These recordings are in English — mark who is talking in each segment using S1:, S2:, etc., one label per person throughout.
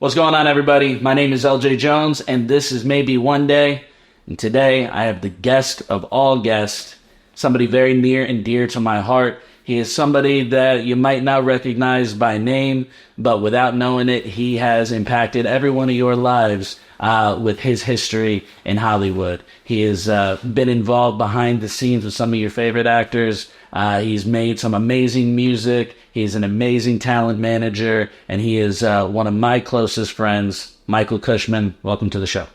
S1: What's going on, everybody? My name is LJ Jones, and this is Maybe One Day. And today, I have the guest of all guests, somebody very near and dear to my heart. He is somebody that you might not recognize by name, but without knowing it, he has impacted every one of your lives with his history in Hollywood. He has been involved behind the scenes with some of your favorite actors. He's made some amazing music. He's an amazing talent manager, and he is one of my closest friends, Micheal Cushman. Welcome to the show.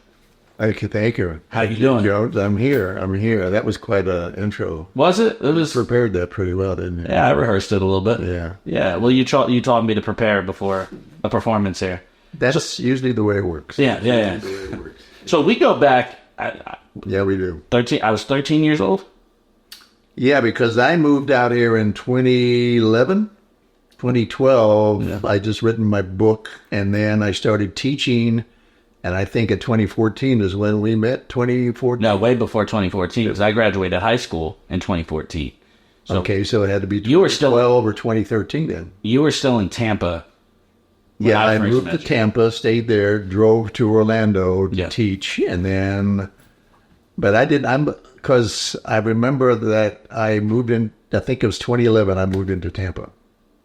S2: Thank you.
S1: How you doing?
S2: Jones? I'm here. That was quite an intro.
S1: Was it? It was
S2: prepared that pretty well, didn't you?
S1: Yeah, I rehearsed it a little bit.
S2: Yeah.
S1: Yeah. Well, you taught me to prepare before a performance here.
S2: That's usually the way it works.
S1: Yeah. So we go back.
S2: Yeah, we do.
S1: 13. I was 13 years old.
S2: Yeah, because I moved out here in 2011, 2012. Yeah. I just written my book, and then I started teaching. And I think at 2014 is when we met, 2014?
S1: No, way before 2014, because I graduated high school in 2014. So
S2: okay, so it had to be 2012
S1: you were still,
S2: or 2013 then.
S1: You were still in Tampa.
S2: Yeah, I moved to Tampa, stayed there, drove to Orlando to teach, and then, but because I remember that I moved in, I think it was 2011, I moved into Tampa.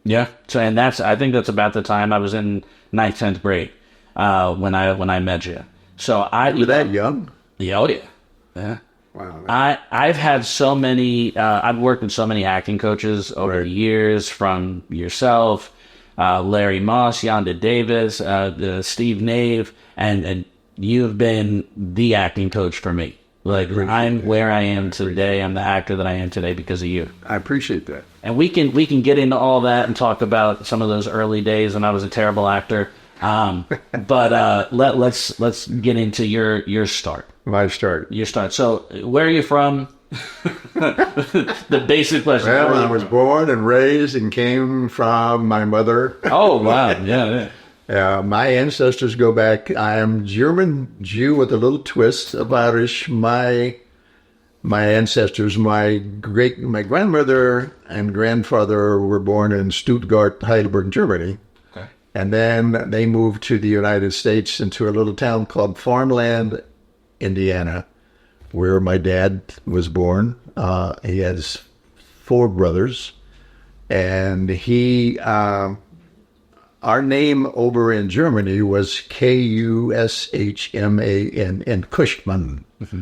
S1: Yeah, so and I think that's about the time I was in 9th, 10th grade. When I met you. So
S2: you were that young?
S1: Yeah, oh yeah.
S2: Wow.
S1: I've had so many, I've worked with so many acting coaches over the years, from yourself, Larry Moss, Yonda Davis, Steve Nave, and you have been the acting coach for me. Like, I'm where I am today. I'm the actor that I am today because of you.
S2: I appreciate that.
S1: And we can get into all that and talk about some of those early days when I was a terrible actor. But let's get into your start.
S2: My start.
S1: Your start. So, where are you from? The basic question.
S2: Well, I was born and raised and came from my mother.
S1: Oh, wow. Yeah.
S2: My ancestors go back. I am German Jew with a little twist of Irish. My ancestors, my grandmother and grandfather were born in Stuttgart, Heidelberg, Germany. And then they moved to the United States into a little town called Farmland, Indiana, where my dad was born. He has 4 brothers. And our name over in Germany was Kushman, Cushman. Mm-hmm.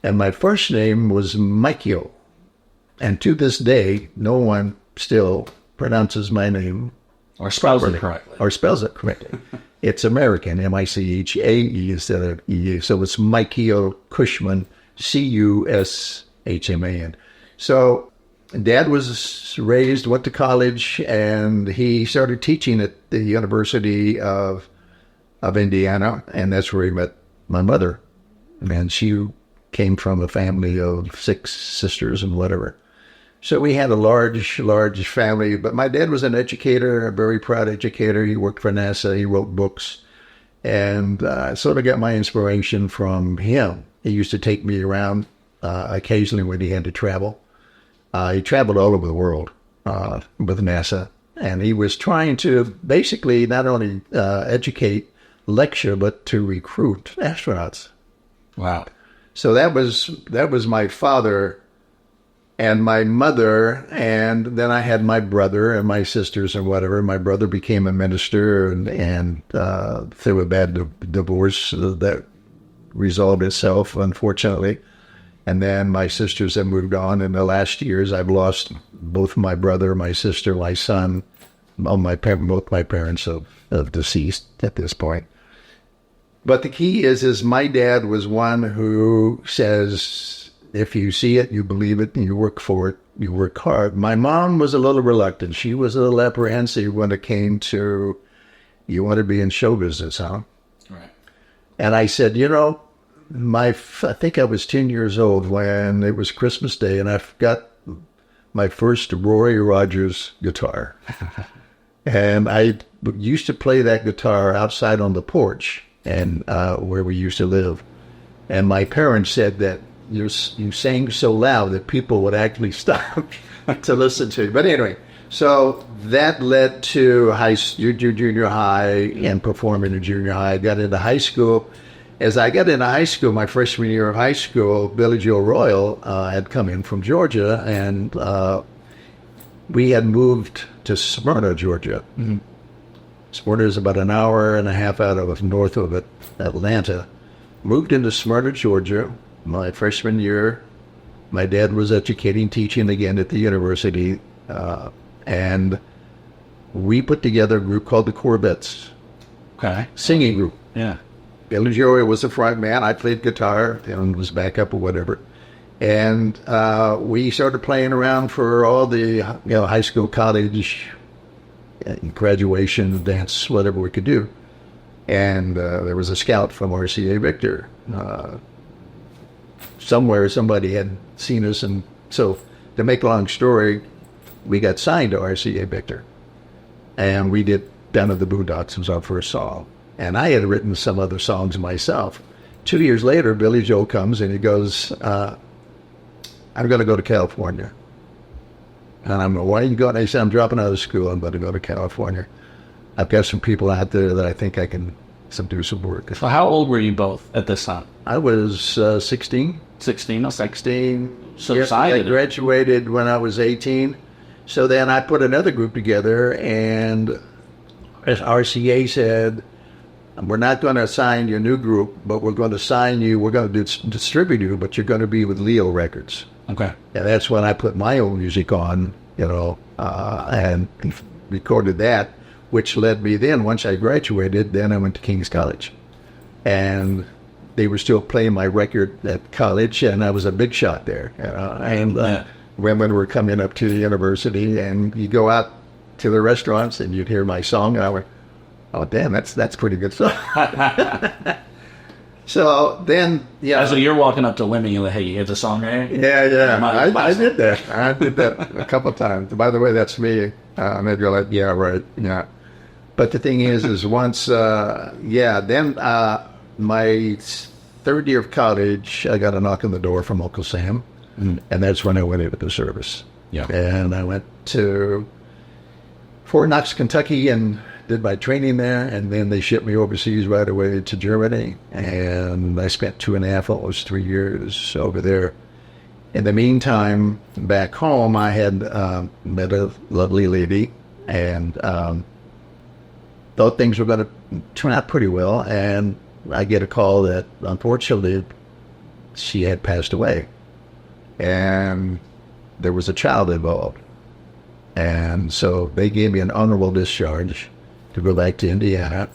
S2: And my first name was Micheal. And to this day, no one still pronounces my name
S1: or spells it correctly. It's American, M-I-C-H-A-E instead of E. So it's Micheal Cushman, C-U-S-H-M-A-N. So Dad went to college, and he started teaching at the University of Indiana, and that's where he met my mother. And she came from a family of 6 sisters and whatever. So we had a large family, but my dad was an educator, a very proud educator. He worked for NASA, he wrote books, and I sort of got my inspiration from him. He used to take me around occasionally when he had to travel. He traveled all over the world with NASA, and he was trying to basically not only educate, lecture, but to recruit astronauts. Wow.
S2: So that was my father and my mother, and then I had my brother and my sisters and whatever. My brother became a minister, and through a bad divorce that resolved itself, unfortunately. And then my sisters have moved on. In the last years, I've lost both my brother, my sister, my son. Both my parents have deceased at this point. But the key is my dad was one who says, if you see it, you believe it, and you work for it, you work hard. My mom was a little reluctant. She was a little apprehensive when it came to, you want to be in show business, huh?
S1: Right.
S2: And I said, I think I was 10 years old when it was Christmas Day, and I got my first Roy Rogers guitar. And I used to play that guitar outside on the porch and where we used to live. And my parents said that you sang so loud that people would actually stop to listen to you. But anyway, So that led to junior high and performing in junior high. I got into high school. As I got into high school, my freshman year of high school, Billy Joe Royal had come in from Georgia, and we had moved to Smyrna, Georgia. Mm-hmm. Smyrna is about an hour and a half out of north of Atlanta. Moved into Smyrna, Georgia, my freshman year. My dad was educating, teaching again at the university, and we put together a group called the Corvettes.
S3: Okay.
S2: Singing group.
S3: Yeah.
S2: Billy Joey was the front man. I played guitar and was backup or whatever. And we started playing around for all the high school, college, graduation, dance, whatever we could do. And there was a scout from RCA Victor. Somewhere somebody had seen us. And so to make a long story, we got signed to RCA Victor. And we did Down at the Boondocks was our first song. And I had written some other songs myself. 2 years later, Billy Joe comes and he goes, I'm going to go to California. And I'm going, why are you going? I said, I'm dropping out of school. I'm going to go to California. I've got some people out there that I think I can do some work.
S3: So how old were you both at this time?
S2: I was 16.
S3: 16? Okay.
S2: 16.
S3: So
S2: yes, I graduated when I was 18. So then I put another group together, and as RCA said, we're not going to assign your new group, but we're going to sign you, we're going to distribute you, but you're going to be with Leo Records.
S3: Okay.
S2: And that's when I put my own music on, and recorded that, which led me then, once I graduated, then I went to King's College. And they were still playing my record at college, and I was a big shot there. Women were coming up to the university, and you go out to the restaurants, and you'd hear my song, and I went, oh, damn, that's pretty good song. So then,
S3: So you're walking up to women, you're like, hey, you hear the song, right?
S2: Yeah. I did that. I did that a couple of times. By the way, that's me. And they'd go like, yeah, right, yeah. But the thing is once, then my third year of college, I got a knock on the door from Uncle Sam. Mm. And that's when I went into the service.
S3: Yeah.
S2: And I went to Fort Knox, Kentucky, and did my training there, and then they shipped me overseas right away to Germany, and I spent 2.5, almost 3 years over there. In the meantime, back home, I had met a lovely lady, and thought things were going to turn out pretty well, and I get a call that, unfortunately, she had passed away, and there was a child involved. And so they gave me an honorable discharge to go back to Indiana.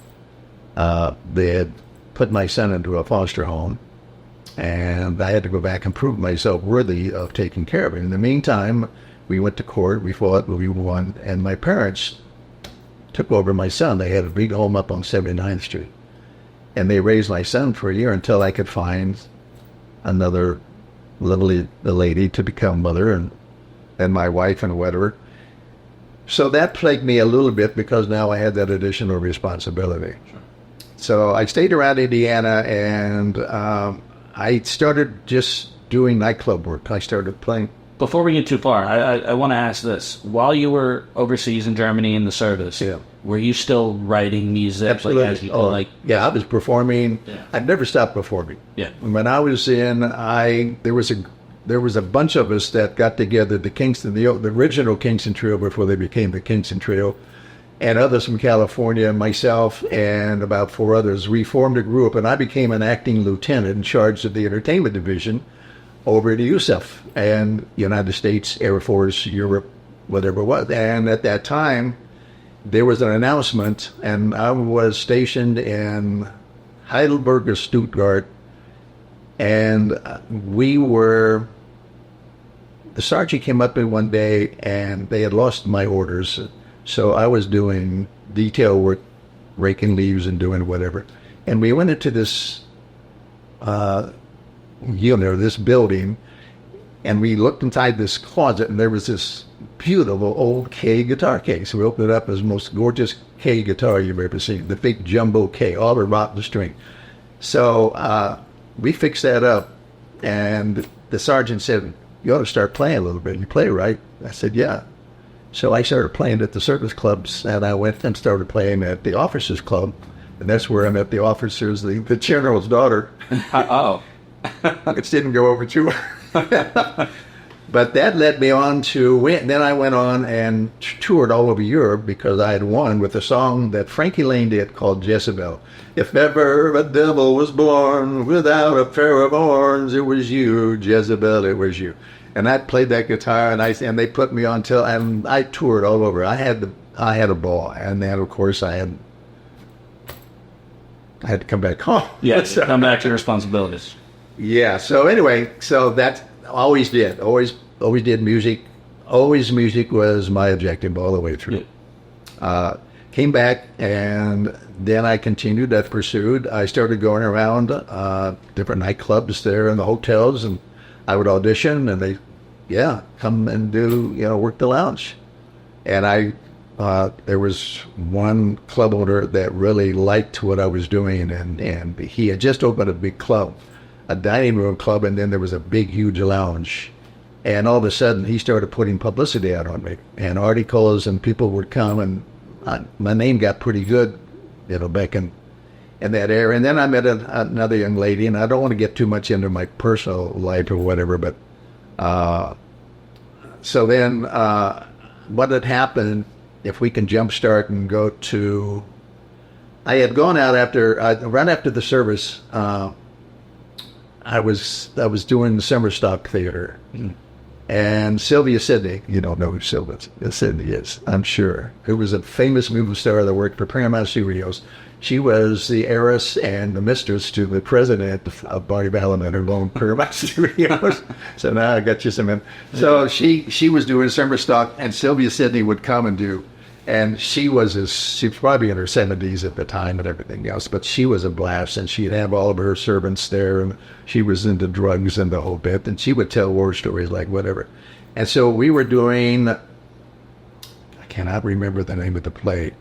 S2: They had put my son into a foster home, and I had to go back and prove myself worthy of taking care of him. In the meantime, we went to court, we fought, we won, and my parents took over my son. They had a big home up on 79th Street, and they raised my son for a year until I could find another lovely lady to become mother, and my wife and whatever. So that plagued me a little bit because now I had that additional responsibility. Sure. So I stayed around Indiana, and I started just doing nightclub work. I started playing.
S3: Before we get too far, I want to ask this. While you were overseas in Germany in the service, were you still writing music?
S2: Absolutely. I was performing. Yeah. I've never stopped performing.
S3: Yeah.
S2: When I was in, there was a bunch of us that got together, the Kingston, the original Kingston Trio before they became the Kingston Trio, and others from California, myself and about 4 others. We formed a group, and I became an acting lieutenant in charge of the entertainment division over at USEF and United States Air Force, Europe, whatever it was. And at that time, there was an announcement, and I was stationed in Heidelberg or Stuttgart, and the sergeant came up in one day, and they had lost my orders, so I was doing detail work, raking leaves and doing whatever. And we went into this this building, and we looked inside this closet, and there was this beautiful old K guitar case. We opened it up as the most gorgeous K guitar you've ever seen, the big jumbo K, all the rotten string. So we fixed that up, and the sergeant said, you ought to start playing a little bit. You play, right? I said, yeah.
S1: So I started playing at the service clubs, and I went and started playing at the officers' club. And that's where I met the officers, the general's daughter.
S3: Oh.
S1: It didn't go over too well. But that led me on to, then I went on and toured all over Europe because I had won with a song that Frankie Lane did called Jezebel. If ever a devil was born without a pair of horns, it was you, Jezebel, it was you. And I played that guitar, and they put me on and I toured all over. I had a ball, and then of course I had to come back home.
S3: Yeah, so, come back to responsibilities.
S1: Yeah. So anyway, that's always did music. Always music was my objective all the way through. Yeah. Came back, and then I continued that pursuit. I started going around different nightclubs there in the hotels, and I would audition, and they, come and do, work the lounge. And there was one club owner that really liked what I was doing, and he had just opened a big club, a dining room club, and then there was a big, huge lounge. And all of a sudden, he started putting publicity out on me, and articles, and people would come, and my name got pretty good, back in that area. And then I met another young lady, and I don't want to get too much into my personal life or whatever, but so then what had happened, if we can jumpstart and go to, I had gone out right after the service. I was doing the summer stock theater. And Sylvia Sidney, you don't know who Sylvia Sidney is, I'm sure, who was a famous movie star that worked for Paramount Studios. She was the heiress and the mistress to the president of Barney Balliman, who owned Paramount Studios. So now I got you some in. So she was doing summer stock, and Sylvia Sidney would come and do. And she was probably in her 70s at the time and everything else, but she was a blast, and she'd have all of her servants there, and she was into drugs and the whole bit, and she would tell war stories like whatever. And so we were doing, I cannot remember the name of the play,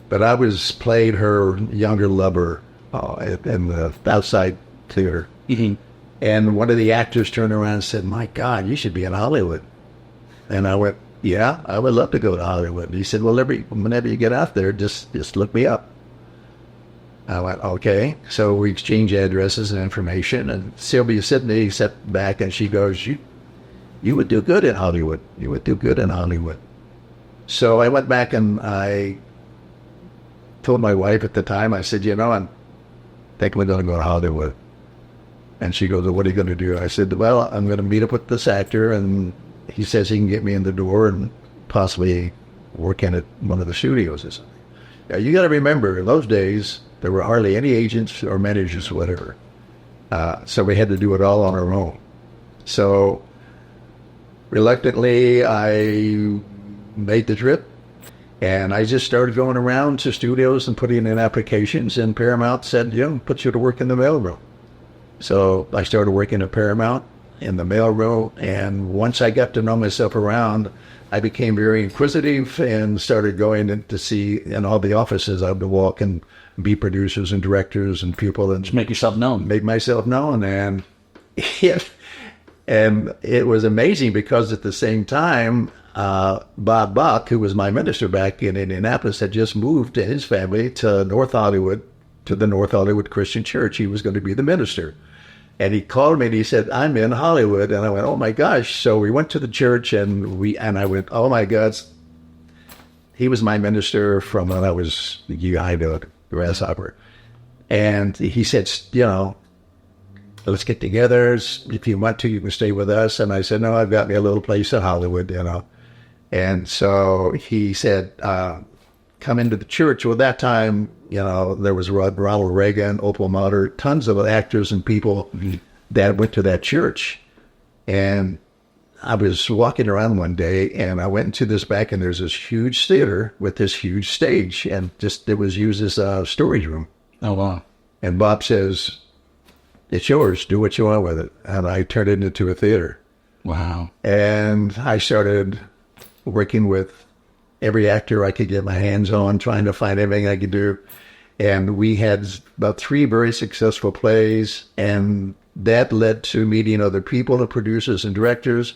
S1: but I played her younger lover in the outside theater. Mm-hmm. And one of the actors turned around and said, "My God, you should be in Hollywood." And I went, "Yeah, I would love to go to Hollywood." He said, "Well, whenever you get out there, just look me up." I went, "Okay." So we exchanged addresses and information, and Sylvia Sidney sat back and she goes, You would do good in Hollywood. You would do good in Hollywood." So I went back and I told my wife at the time, I said, "I'm thinking we're going to go to Hollywood." And she goes, "Well, what are you going to do?" I said, "Well, I'm going to meet up with this actor, and he says he can get me in the door and possibly work in at one of the studios or something." Now, you got to remember, in those days, there were hardly any agents or managers or whatever. So we had to do it all on our own. So reluctantly, I made the trip, and I just started going around to studios and putting in applications, and Paramount said, "Put you to work in the mailroom." So I started working at Paramount in the mailroom, and once I got to know myself around, I became very inquisitive and started going in to see in all the offices. I would walk and be producers and directors and people, and
S3: just make yourself known.
S1: Make myself known, and it was amazing because at the same time, Bob Buck, who was my minister back in Indianapolis, had just moved to his family to North Hollywood, to the North Hollywood Christian Church. He was going to be the minister. And he called me and he said, "I'm in Hollywood." And I went, "Oh my gosh." So we went to the church, and I went, "Oh my God." He was my minister from when I was the guy, the grasshopper. And he said, "Let's get together. If you want to, you can stay with us." And I said, "No, I've got me a little place in Hollywood, And so he said, "Come into the church." Well, that time, there was Ronald Reagan, Opal Mutter, tons of actors and people that went to that church. And I was walking around one day, and I went into this back, and there's this huge theater with this huge stage, and it was used as a storage room.
S3: Oh, wow.
S1: And Bob says, "It's yours. Do what you want with it." And I turned it into a theater.
S3: Wow.
S1: And I started working with every actor I could get my hands on, trying to find everything I could do. And we had about 3 very successful plays, and that led to meeting other people, the producers and directors.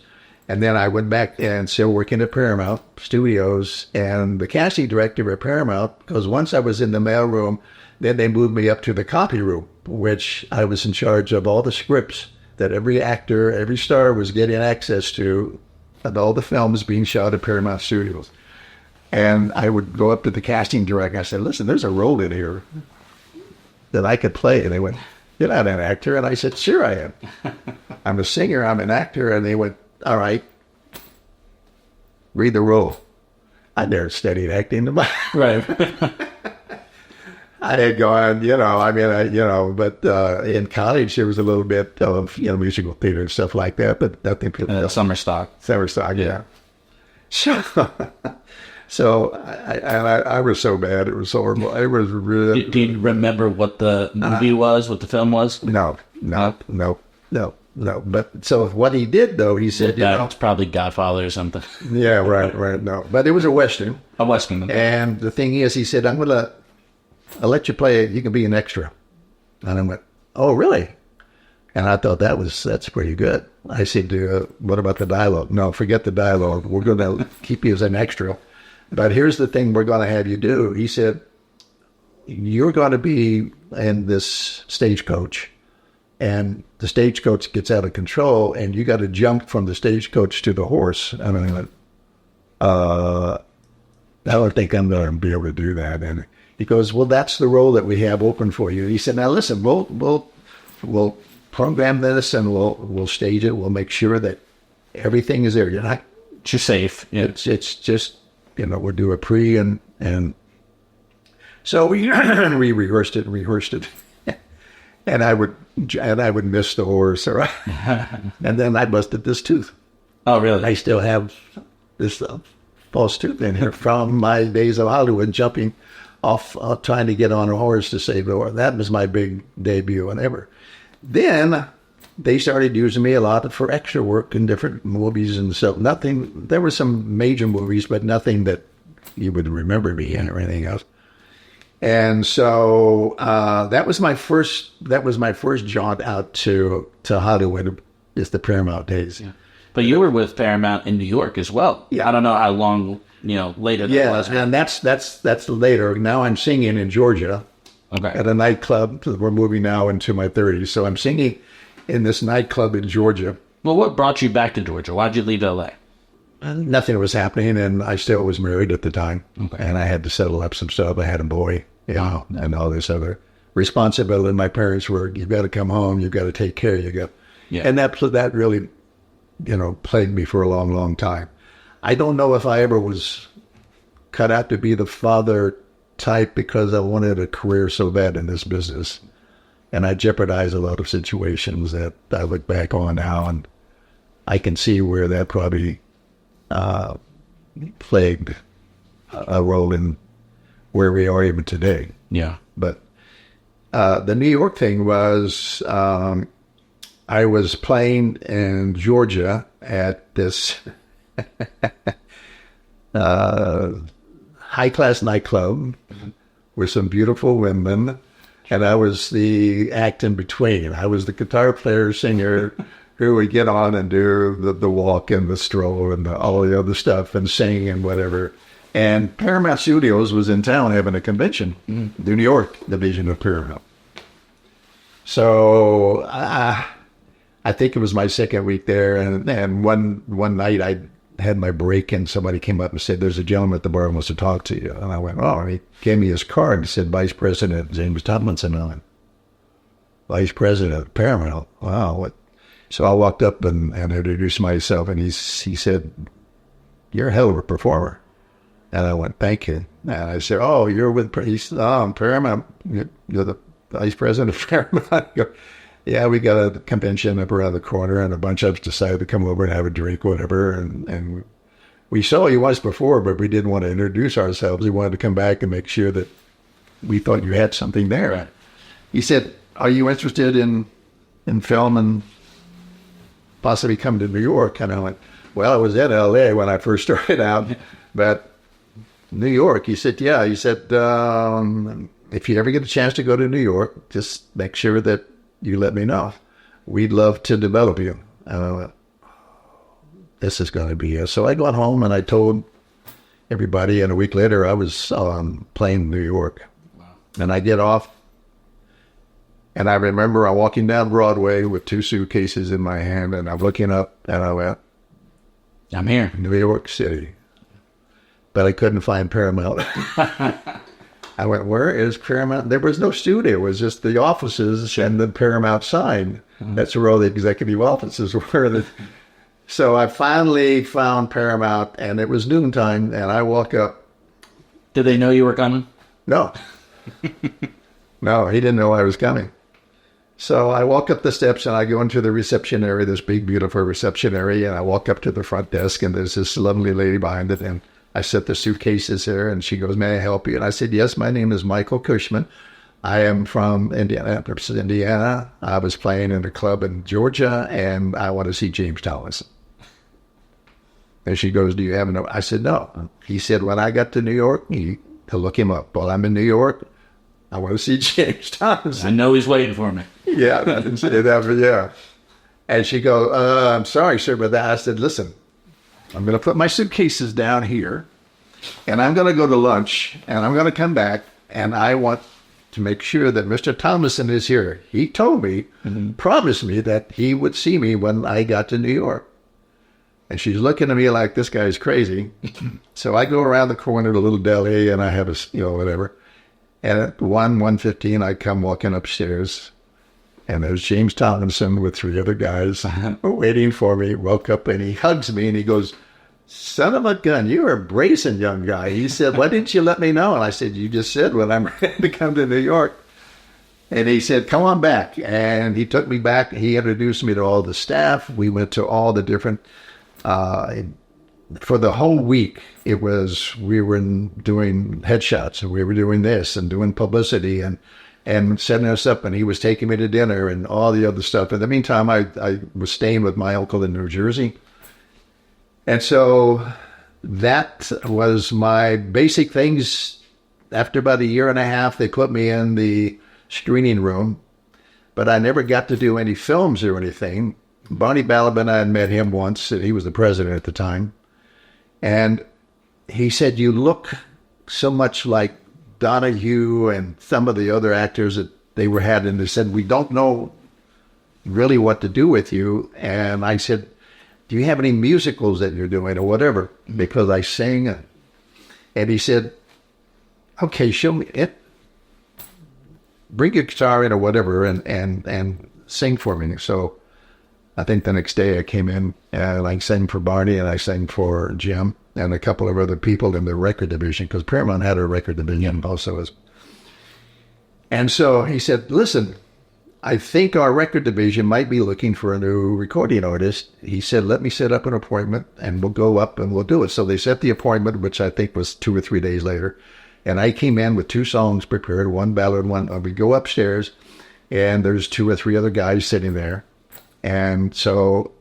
S1: And then I went back and still working at Paramount Studios. And the casting director at Paramount, because once I was in the mailroom, then they moved me up to the copy room, which I was in charge of all the scripts that every actor, every star was getting access to, and all the films being shot at Paramount Studios. And I would go up to the casting director. I said, listen, there's a role in here that I could play. And they went, you're not an actor. And I said, sure I am. I'm a singer. I'm an actor. And they went, all right, read the role. I never studied acting.
S3: Right.
S1: I had gone, but in college there was a little bit of, musical theater and stuff like that, but nothing.
S3: Summer stock.
S1: Summer stock, yeah. So I was so bad. It was horrible. It was really.
S3: Do you remember what the movie was, what the film was?
S1: No. But so what he did, though, he said,
S3: It's probably Godfather or something.
S1: Yeah, right, no. But it was a Western.
S3: A Western.
S1: And the thing is, he said, I'll let you play it. You can be an extra. And I went, oh, really? And I thought that's pretty good. I said, what about the dialogue? No, forget the dialogue. We're going to keep you as an extra. But here's the thing we're going to have you do. He said, you're going to be in this stagecoach, and the stagecoach gets out of control, and you got to jump from the stagecoach to the horse. And I went, I don't think I'm going to be able to do that. And he goes, well, that's the role that we have open for you. He said, now listen, we'll program this, and we'll stage it. We'll make sure that everything is there. You're
S3: safe. Yeah.
S1: It's just, we'll do a pre and so we rehearsed it, and I would miss the horse, and then I busted this tooth.
S3: Oh, really?
S1: I still have this false tooth in here from my days of Hollywood, jumping off, trying to get on a horse to save the horse. That was my big debut and ever. Then they started using me a lot for extra work in different movies and stuff. There were some major movies, but nothing that you would remember me in or anything else. And so that was my first jaunt out to Hollywood, is the Paramount days.
S3: Yeah. But you were with Paramount in New York as well.
S1: Yeah.
S3: I don't know how long, later that was.
S1: Yeah, and that's later. Now I'm singing in Georgia at a nightclub. We're moving now into my 30s. So I'm singing in this nightclub in Georgia.
S3: Well, what brought you back to Georgia? Why'd you leave L.A.?
S1: Nothing was happening, and I still was married at the time.
S3: Okay.
S1: And I had to settle up some stuff. I had a boy, and all this other responsibility. My parents were, you've got to come home, you've got to take care of you.
S3: Yeah.
S1: And that really, plagued me for a long, long time. I don't know if I ever was cut out to be the father type, because I wanted a career so bad in this business. And I jeopardized a lot of situations that I look back on now, and I can see where that probably played a role in where we are even today.
S3: Yeah.
S1: But the New York thing was, I was playing in Georgia at this high-class nightclub with some beautiful women, and I was the act in between. I was the guitar player, singer, who would get on and do the walk and the stroll and all the other stuff and sing and whatever. And Paramount Studios was in town having a convention, the New York division of Paramount. So I think it was my second week there, and one night I had my break, and somebody came up and said, there's a gentleman at the bar who wants to talk to you. And I went, oh, and he gave me his card and said, Vice President James Tomlinson on it. Vice President of Paramount. Wow, what? So I walked up and introduced myself, and he said, you're a hell of a performer. And I went, thank you. And I said, oh, you're with Paramount. You're the Vice President of Paramount. Yeah, we got a convention up around the corner, and a bunch of us decided to come over and have a drink, whatever. And we saw you once before, but we didn't want to introduce ourselves. We wanted to come back and make sure that we thought you had something there. Right. He said, are you interested in film and possibly come to New York? And I went, well, I was in L.A. when I first started out, but New York. He said, yeah. He said, if you ever get a chance to go to New York, just make sure that you let me know. We'd love to develop you. And I went,
S2: this is going to be it. So I got home and I told everybody, and a week later I was playing New York. Wow. And I get off, and I remember I'm walking down Broadway with 2 suitcases in my hand, and I'm looking up, and I went,
S3: I'm here.
S2: New York City. But I couldn't find Paramount. I went, where is Paramount? There was no studio. It was just the offices and the Paramount sign. That's where all the executive offices were. So I finally found Paramount, and it was noontime, and I walk up.
S3: Did they know you were coming?
S2: No. No, he didn't know I was coming. So I walk up the steps, and I go into the reception area, this big, beautiful reception area, and I walk up to the front desk, and there's this lovely lady behind it, and I set the suitcases there, and she goes, may I help you? And I said, yes, my name is Micheal Cushman. I am from Indianapolis, Indiana. I was playing in a club in Georgia, and I want to see James Thomas. And she goes, do you have no? I said, no. He said, when I got to New York, to look him up. Well, I'm in New York. I want to see James Thomas.
S3: I know he's waiting for me.
S2: Yeah, I didn't say that, but yeah. And she goes, I'm sorry, sir, but that. I said, listen, I'm going to put my suitcases down here, and I'm going to go to lunch, and I'm going to come back, and I want to make sure that Mr. Thomason is here. He told me, promised me that he would see me when I got to New York. And she's looking at me like, this guy's crazy. So I go around the corner to a little deli, and I have whatever. And at 1:15, I come walking upstairs, and there's James Thomason with 3 other guys waiting for me. Woke up, and he hugs me, and he goes, son of a gun, you're a brazen young guy. He said, why didn't you let me know? And I said, you just said when I'm ready to come to New York. And he said, come on back. And he took me back. He introduced me to all the staff. We went to all the different, for the whole week, we were doing headshots, and we were doing this and doing publicity and setting us up, and he was taking me to dinner and all the other stuff. In the meantime, I was staying with my uncle in New Jersey. And so that was my basic things. After about a year and a half, they put me in the screening room, but I never got to do any films or anything. Barney Balabin, I had met him once, and he was the president at the time. And he said, you look so much like Donahue and some of the other actors that they had, and they said, we don't know really what to do with you. And I said, do you have any musicals that you're doing or whatever? Because I sing. And he said, okay, show me it. Bring your guitar in or whatever and sing for me. So I think the next day I came in and I sang for Barney, and I sang for Jim and a couple of other people in the record division, because Paramount had a record division also. And so he said, listen, I think our record division might be looking for a new recording artist. He said, let me set up an appointment, and we'll go up and we'll do it. So they set the appointment, which I think was 2 or 3 days later. And I came in with 2 songs prepared, one ballad, one. We go upstairs, and there's 2 or 3 other guys sitting there. And so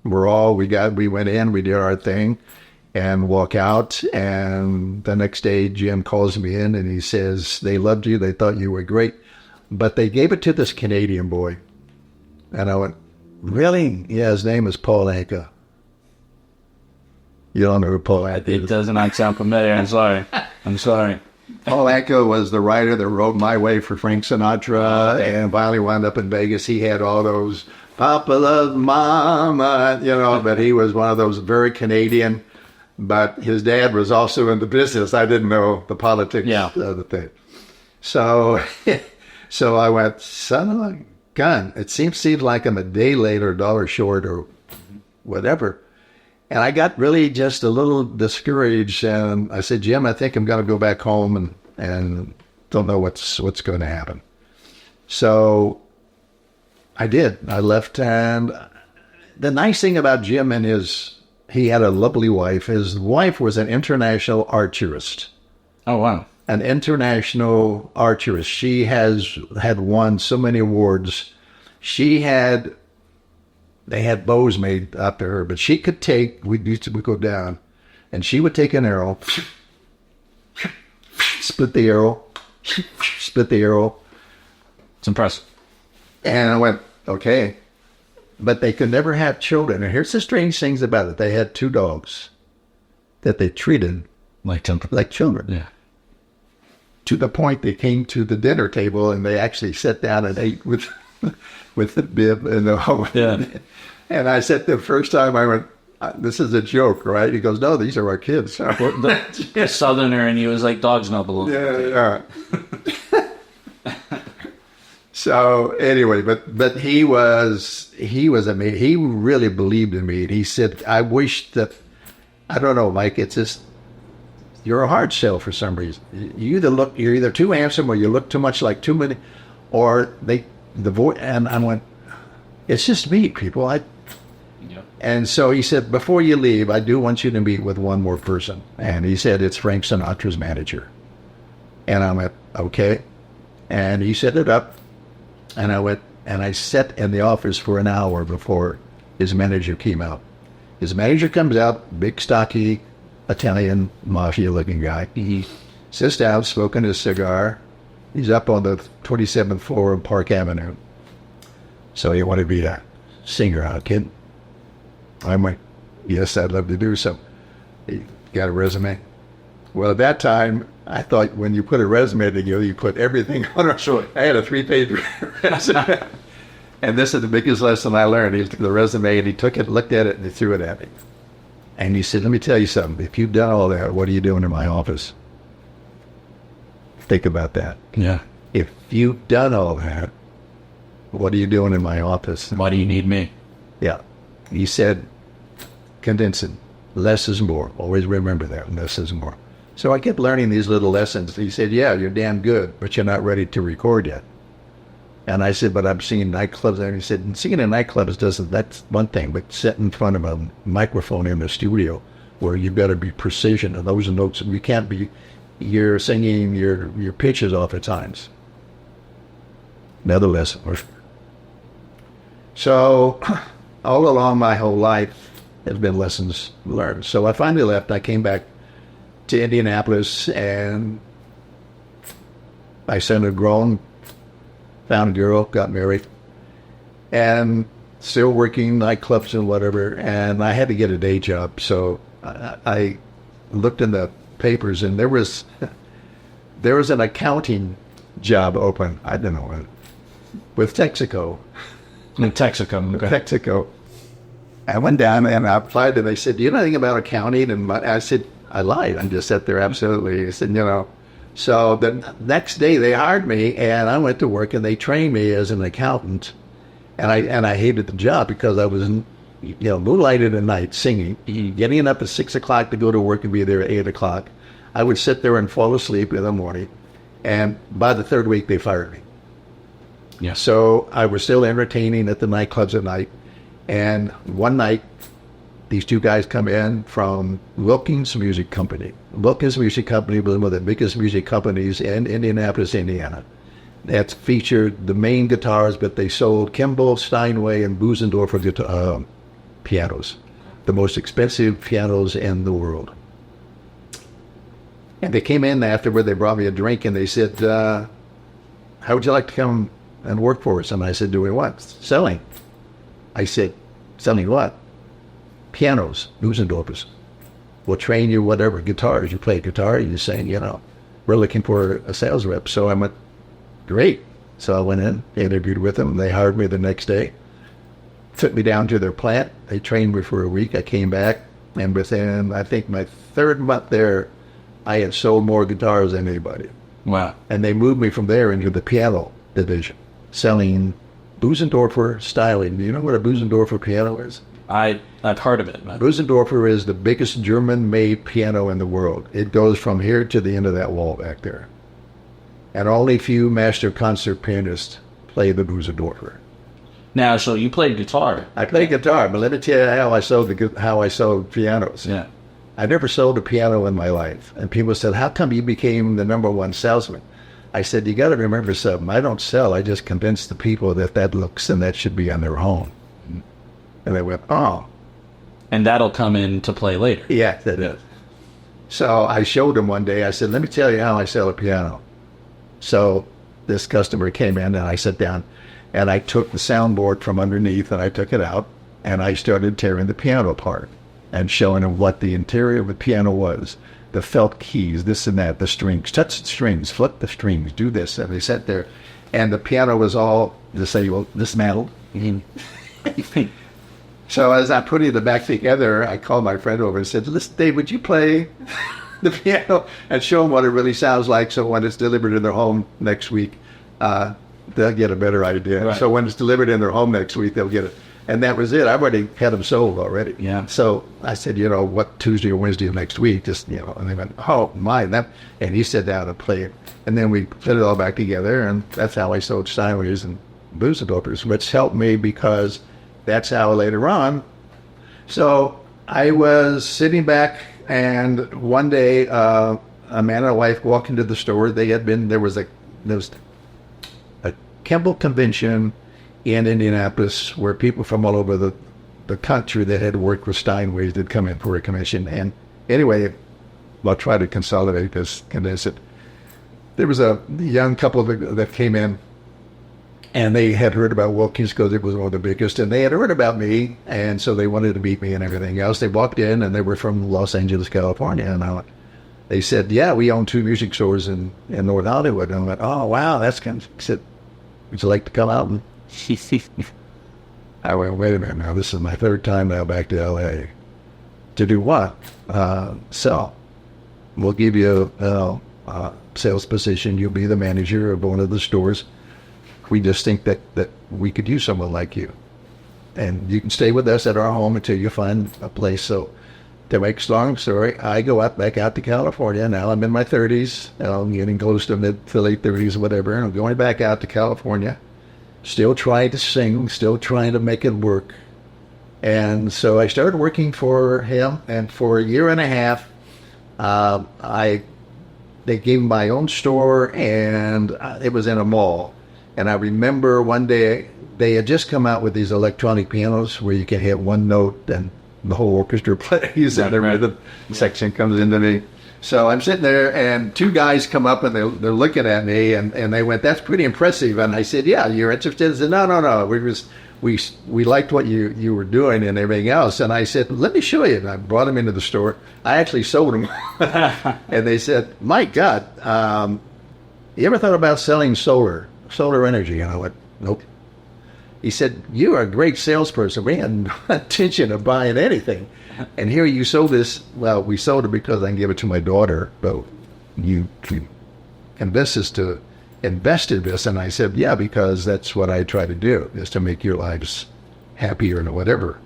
S2: we went in, we did our thing, and walk out. And the next day, Jim calls me in, and he says, they loved you. They thought you were great. But they gave it to this Canadian boy. And I went, really? Yeah, his name is Paul Anka. You don't know who Paul Anka is?
S3: It does not sound familiar. I'm sorry.
S2: Paul Anka was the writer that wrote My Way for Frank Sinatra, and finally wound up in Vegas. He had all those Papa Loves Mama, but he was one of those very Canadian. But his dad was also in the business. I didn't know the politics of the thing. So I went, son of a gun. It seems like I'm a day late or a dollar short or whatever. And I got really just a little discouraged. And I said, Jim, I think I'm going to go back home and don't know what's going to happen. So I did. I left. And the nice thing about Jim and he had a lovely wife. His wife was an international archerist.
S3: Oh, wow.
S2: An international archerist. She had won so many awards. They had bows made up to her, but she could we'd go down, and she would take an arrow, split the arrow.
S3: It's impressive.
S2: And I went, okay.
S1: but they could never have children. And here's the strange things about it. They had 2 dogs that they treated
S3: Like children.
S1: like children.
S3: Yeah.
S1: To the point they came to the dinner table and they actually sat down and ate with with the bib and the whole.
S3: Yeah.
S1: And I said the first time I went, this is a joke, right? He goes, no, these are our kids.
S3: Well, the Southerner and he was like, dogs no balloon.
S1: Yeah. So anyway, but he was amazing. He really believed in me. And he said, I wish that, I don't know, Mike, it's just, you're a hard sell for some reason. You're either too handsome or you look too much like too many, or the voice. And I went, it's just me, people. And so he said, before you leave, I do want you to meet with one more person. And he said, it's Frank Sinatra's manager. And I went, okay. And he set it up. And I went, and I sat in the office for an hour before his manager came out. His manager comes out, big, stocky, Italian, mafia-looking guy. He sits down, smoking his cigar. He's up on the 27th floor of Park Avenue. So he wanted me to sing her out, kid. I went, yes, I'd love to do so. He got a resume. Well, at that time, I thought when you put a resume together, you put everything on it.
S3: Sure.
S1: I had a 3-page resume. And this is the biggest lesson I learned. He took the resume and he took it, looked at it, and he threw it at me. And he said, let me tell you something. If you've done all that, what are you doing in my office? Think about that.
S3: Yeah.
S1: If you've done all that, what are you doing in my office?
S3: Why do you need me?
S1: Yeah. He said, condense it. Less is more. Always remember that. Less is more. So I kept learning these little lessons. He said, yeah, you're damn good, but you're not ready to record yet. And I said, but I'm singing nightclubs. And he said, singing in nightclubs that's one thing, but sit in front of a microphone in the studio where you've got to be precision. And those notes, you can't be, you're singing your pitches off at times. Another lesson. So all along my whole life has been lessons learned. So I finally left. I came back to Indianapolis and my son had grown, found a girl, got married, and still working nightclubs and whatever. And I had to get a day job. So I looked in the papers and there was an accounting job open. I don't know, with Texaco.
S3: In Texaco. Okay.
S1: Texaco. I went down and I applied and they said, do you know anything about accounting? And I said, I lied. I just sat there, absolutely. I said, So the next day they hired me and I went to work and they trained me as an accountant. And I hated the job because I was, moonlighted at night singing, getting up at 6 o'clock to go to work and be there at 8 o'clock. I would sit there and fall asleep in the morning. And by the 3rd week, they fired me.
S3: Yeah.
S1: So I was still entertaining at the nightclubs at night. And one night, these 2 guys come in from Wilkins Music Company. Wilkins Music Company was one of the biggest music companies in Indianapolis, Indiana. That featured the main guitars, but they sold Kimball, Steinway, and Busendorfer pianos, the most expensive pianos in the world. And they came in afterward, they brought me a drink, and they said, how would you like to come and work for us? And I said, doing what? Selling. I said, selling what? Pianos, Busendorfers. We'll train you whatever, guitars. You play guitar, you sing, we're looking for a sales rep. So I went, great. So I went in, interviewed with them. They hired me the next day, took me down to their plant. They trained me for a week. I came back, and within, I think, my 3rd month there, I had sold more guitars than anybody.
S3: Wow.
S1: And they moved me from there into the piano division, selling Busendorfer styling. Do you know what a Busendorfer piano is?
S3: I've heard of it.
S1: Busendorfer is the biggest German-made piano in the world. It goes from here to the end of that wall back there. And only few master concert pianists play the Busendorfer.
S3: Now, so you played guitar.
S1: I play guitar, but let me tell you how I sold pianos.
S3: Yeah.
S1: I never sold a piano in my life. And people said, how come you became the #1 salesman? I said, you got to remember something. I don't sell. I just convince the people that looks and that should be on their own. And they went, oh.
S3: And that'll come into play later.
S1: Yeah, that is. So I showed them one day. I said, let me tell you how I sell a piano. So this customer came in and I sat down. And I took the soundboard from underneath and I took it out and I started tearing the piano apart and showing them what the interior of the piano was. The felt keys, this and that, the strings, touch the strings, flip the strings, do this. And they sat there and the piano was all dismantled. So as I put it back together, I called my friend over and said, listen, Dave, would you play the piano and show them what it really sounds like so when it's delivered in their home next week, they'll get a better idea.
S3: Right.
S1: So when it's delivered in their home next week, they'll get it. And that was it. I already had them sold already.
S3: Yeah.
S1: So I said, what, Tuesday or Wednesday of next week? Just, and they went, oh, my. And he sat down and played. And then we put it all back together, and that's how I sold Steinways and Boozendorfers, which helped me because that's how later on. So I was sitting back, and one day a man and a wife walked into the store. There was a Kimball convention in Indianapolis where people from all over the country that had worked with Steinways did come in for a commission. And anyway, I'll try to condense it. There was a young couple that came in, and they had heard about Wilkins because it was one of the biggest, and they had heard about me, and so they wanted to meet me and everything else. They walked in, and they were from Los Angeles, California, and they said, yeah, we own 2 music stores in North Hollywood. And I went, oh, wow, that's kind of... I said, would you like to come out? And I went, wait a minute now, this is my 3rd time now back to L.A. To do what? Sell. We'll give you a sales position. You'll be the manager of one of the stores. We just think that we could use someone like you. And you can stay with us at our home until you find a place. So to make a long story, I go back out to California. Now I'm in my 30s. I'm getting close to mid to late 30s or whatever. And I'm going back out to California, still trying to sing, still trying to make it work. And so I started working for him. And for a year and a half, they gave me my own store, and it was in a mall. And I remember one day they had just come out with these electronic pianos where you can hit one note and the whole orchestra plays, and the rhythm section comes into me. So I'm sitting there, and 2 guys come up, and they're looking at me, and they went, that's pretty impressive. And I said, yeah, you're interested? They said, no. We liked what you were doing and everything else. And I said, let me show you. And I brought them into the store. I actually sold them. And they said, my God, you ever thought about selling solar energy? And I went, nope. He said, you are a great salesperson. We had no intention of buying anything. And here you sold this. Well, we sold it because I can give it to my daughter, but you invest in this. And I said, yeah, because that's what I try to do, is to make your lives happier and whatever.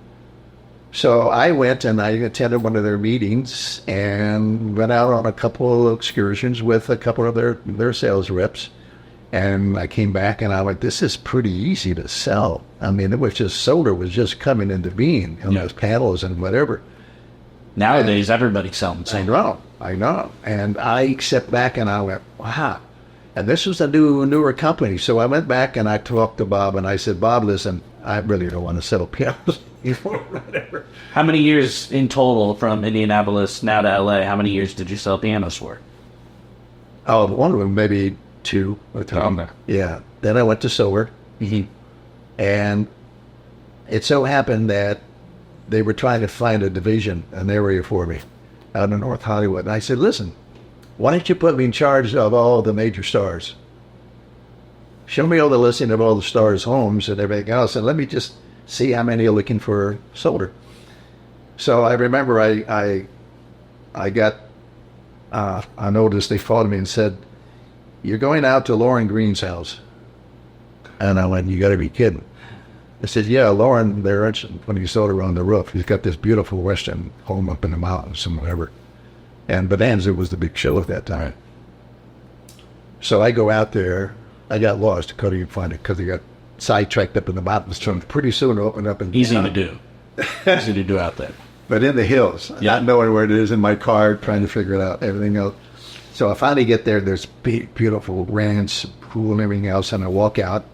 S1: So I went and I attended one of their meetings and went out on a couple of excursions with a couple of their sales reps. And I came back and I went, this is pretty easy to sell. I mean, it was just, solar was just coming into being, those panels and whatever.
S3: Nowadays, everybody's selling solar.
S1: I know. And I stepped back and I went, wow. And this was a newer company. So I went back and I talked to Bob and I said, Bob, listen, I really don't want to sell pianos anymore, whatever.
S3: How many years in total from Indianapolis now to LA, how many years did you sell pianos for?
S1: Oh, one of them maybe 2 or 3. Yeah. Then I went to solar.
S3: Mm-hmm.
S1: And it so happened that they were trying to find a division, an area for me out in North Hollywood. And I said, listen, why don't you put me in charge of all the major stars? Show me all the listing of all the stars' homes and everything else, and let me just see how many are looking for solar. So I remember I got I noticed they followed me and said, you're going out to Lauren Green's house. And I went, you got to be kidding. I said, yeah, Lauren, there, when he sold her on the roof, he's got this beautiful Western home up in the mountains and whatever. And Bonanza was the big show at that time. So I go out there. I got lost. I couldn't even find it because I got sidetracked up in the mountains. So pretty soon it opened up.
S3: Easy to do. Easy to do out there.
S1: But in the hills, not knowing where it is in my car, trying to figure it out, everything else. So I finally get there. There's beautiful ranch, pool, and everything else. And I walk out,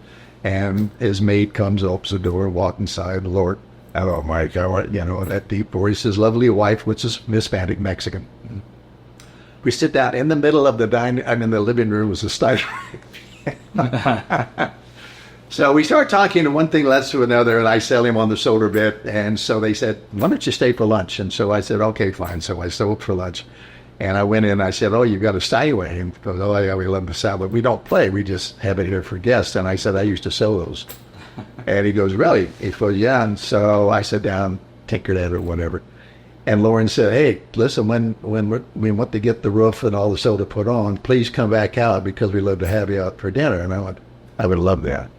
S1: and his maid comes, opens the door, walk inside. The Lord, hello, Mike. That deep voice. His lovely wife, which is Hispanic Mexican. We sit down in the middle of the living room was a Steiner.
S2: So we start talking, and one thing leads to another, and I sell him on the solar bit. And so they said, why don't you stay for lunch? And so I said, okay, fine. So I sold for lunch. And I went in, I said, oh, you've got a Steinway. And he goes, oh, yeah, we love the Steinway. We don't play. We just have it here for guests. And I said, I used to sell those. And he goes, really? He goes, yeah. And so I sat down, tinkered at it or whatever. And Lauren said, hey, listen, when we want to get the roof and all the soda put on, please come back out because we'd love to have you out for dinner. And I went, I would love that.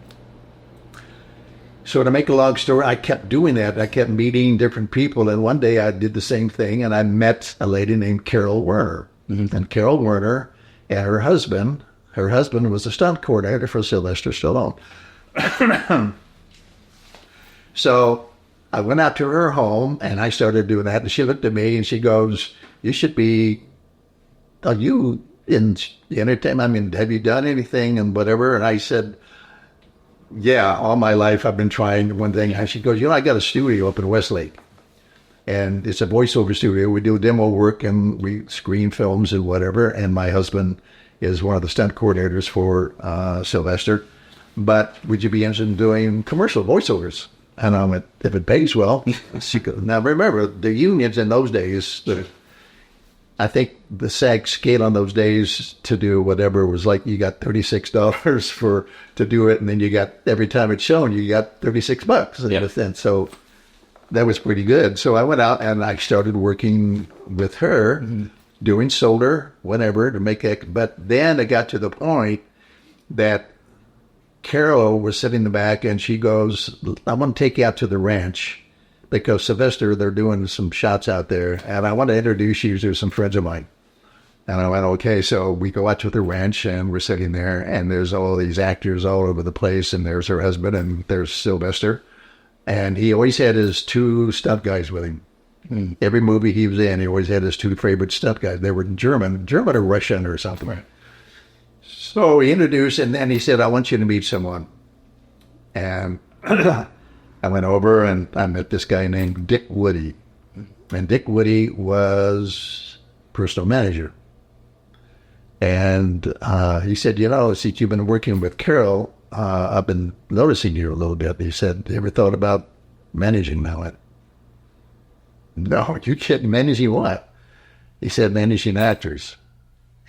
S2: So to make a long story, I kept doing that. I kept meeting different people. And one day I did the same thing, and I met a lady named Carol Werner. Mm-hmm. And Carol Werner and her husband was a stunt coordinator for Sylvester Stallone. So I went out to her home, and I started doing that. And she looked at me, and she goes, are you in the entertainment? I mean, have you done anything and whatever? And I said, yeah, all my life I've been trying one thing. And she goes, I got a studio up in Westlake. And it's a voiceover studio. We do demo work and we screen films and whatever. And my husband is one of the stunt coordinators for Sylvester. But would you be interested in doing commercial voiceovers? And I went, if it pays well. She goes, now remember, the unions in those days, I think the SAG scale on those days to do whatever was like you got $36 to do it, and then you got every time it's shown you got $36. Yep. And so that was pretty good. So I went out and I started working with her, doing solar, whatever to make it. But then it got to the point that Carol was sitting in the back and she goes, "I want to take you out to the ranch." Because Sylvester, they're doing some shots out there, and I want to introduce you to some friends of mine. And I went, okay. So we go out to the ranch, and we're sitting there, and there's all these actors all over the place, and there's her husband, and there's Sylvester. And he always had his two stunt guys with him. Every movie he was in, he always had his two favorite stunt guys. They were German or Russian or something. Right. So he introduced, and then he said, I want you to meet someone. And I went over and I met this guy named Dick Woody. And Dick Woody was personal manager. And he said, since you've been working with Carol, I've been noticing you a little bit. He said, you ever thought about managing now? I went, no, you kidding? Managing what? He said, managing actors.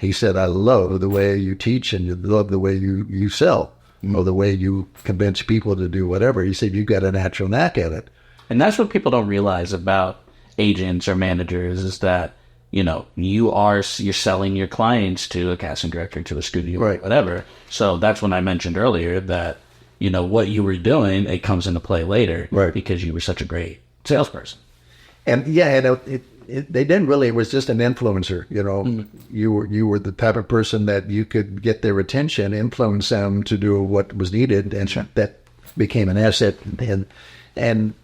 S2: He said, I love the way you teach and you love the way you sell. Or the way you convince people to do whatever. He said, you've got a natural knack at it.
S3: And that's what people don't realize about agents or managers is that, you're selling your clients to a casting director, to a studio, right, whatever. So that's when I mentioned earlier that, what you were doing, it comes into play later, right, because you were such a great salesperson.
S2: And yeah, they didn't really, it was just an influencer, you were the type of person that you could get their attention, influence them to do what was needed. And that became an asset. And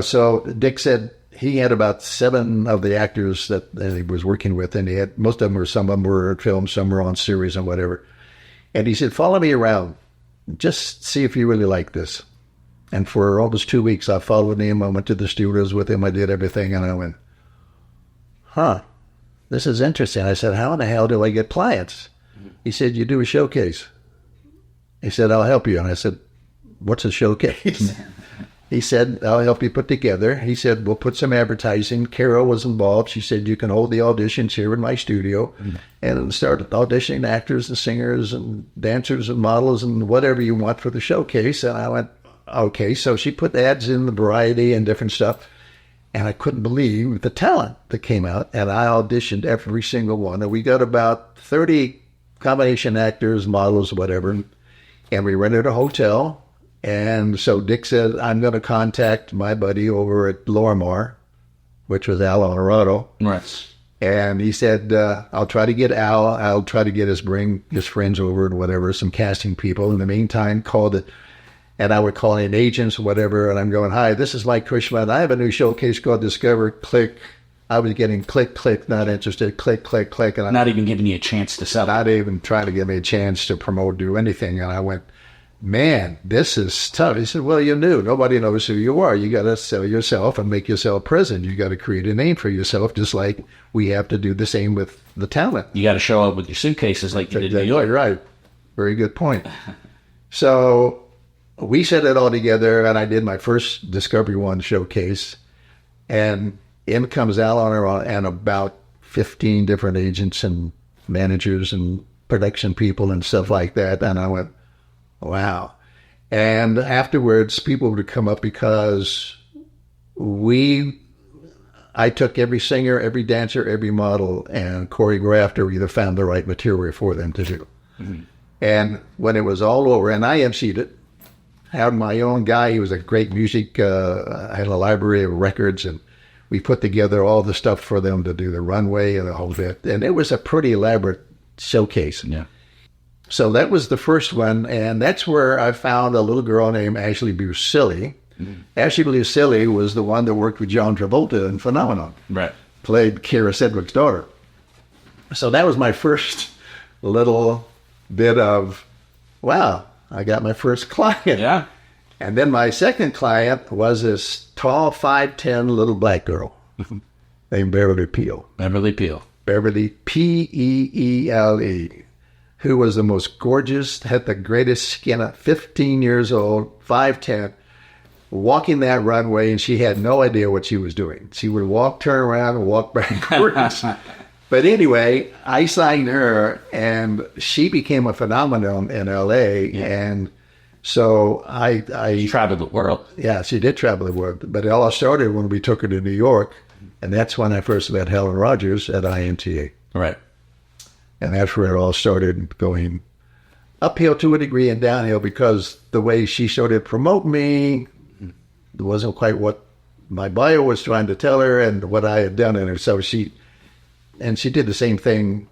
S2: so Dick said he had about 7 of the actors that he was working with, and he had, most of them were, some of them were filmed, some were on series and whatever. And he said, follow me around, just see if you really like this. And for almost 2 weeks, I followed him. I went to the studios with him. I did everything. And I went, this is interesting. I said, how in the hell do I get clients? He said, you do a showcase. He said, I'll help you. And I said, what's a showcase? He said, I'll help you put together. He said, we'll put some advertising. Carol was involved. She said, you can hold the auditions here in my studio and start auditioning actors and singers and dancers and models and whatever you want for the showcase. And I went, okay. So she put ads in the Variety and different stuff. And I couldn't believe the talent that came out. And I auditioned every single one. And we got about 30 combination actors, models, whatever. And we rented a hotel. And so Dick said, I'm going to contact my buddy over at Lorimar, which was Al Honorado.
S3: Right.
S2: And he said, I'll try to get Al. I'll try to bring his friends over and whatever, some casting people. In the meantime, called it. And I would call in agents or whatever, and I'm going, hi, this is Mike Cushman. I have a new showcase called Discover. Click. I was getting click, click, not interested, click, click, click. And
S3: not even giving you a chance to sell.
S2: Not even trying to give me a chance to promote, do anything. And I went, man, this is tough. He said, well, you knew. Nobody knows who you are. You got to sell yourself and make yourself present. You got to create a name for yourself, just like we have to do the same with the talent.
S3: You got to show up with your suitcases like you did in New York.
S2: Right. Very good point. So we set it all together, and I did my first Discovery One showcase, and in comes Alan and about 15 different agents and managers and production people and stuff like that. And I went, wow. And afterwards, people would come up because I took every singer, every dancer, every model and choreographed or either found the right material for them to do. Mm-hmm. And when it was all over, and I emceed it, had my own guy. He was a great music. I had a library of records, and we put together all the stuff for them to do the runway and the whole bit. And it was a pretty elaborate showcase.
S3: Yeah.
S2: So that was the first one, and that's where I found a little girl named Ashley Buscilli. Mm-hmm. Ashley Buscilli was the one that worked with John Travolta in Phenomenon.
S3: Right.
S2: Played Kira Sedgwick's daughter. So that was my first little bit of, wow, I got my first client.
S3: Yeah.
S2: And then my second client was this tall, 5'10" little black girl named Beverly Peele.
S3: Beverly Peele.
S2: Beverly, Peele, who was the most gorgeous, had the greatest skin, 15 years old, 5'10", walking that runway, and she had no idea what she was doing. She would walk, turn around, and walk backwards. But anyway, I signed her, and she became a phenomenon in L.A., and so I
S3: traveled the world.
S2: Yeah, she did travel the world. But it all started when we took her to New York, and that's when I first met Helen Rogers at IMTA.
S3: Right.
S2: And that's where it all started going uphill to a degree and downhill, because the way she started to promote me, it wasn't quite what my bio was trying to tell her and what I had done in her. So she did the same thing,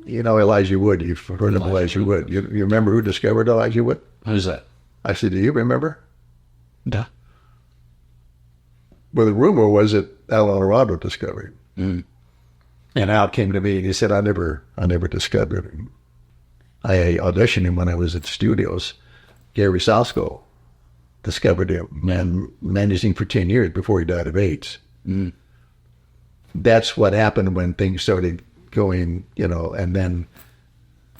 S2: Elijah Wood. You've heard of Elijah Wood. You remember who discovered Elijah Wood?
S3: Who's that?
S2: I said, do you remember?
S3: Duh.
S2: Well, the rumor was that Alan Arado discovered it.
S3: Mm.
S2: And Al came to me and he said, I never discovered him. I auditioned him when I was at the studios. Gary Salsko discovered him and managed him for 10 years before he died of AIDS. Mm. That's what happened when things started going, and then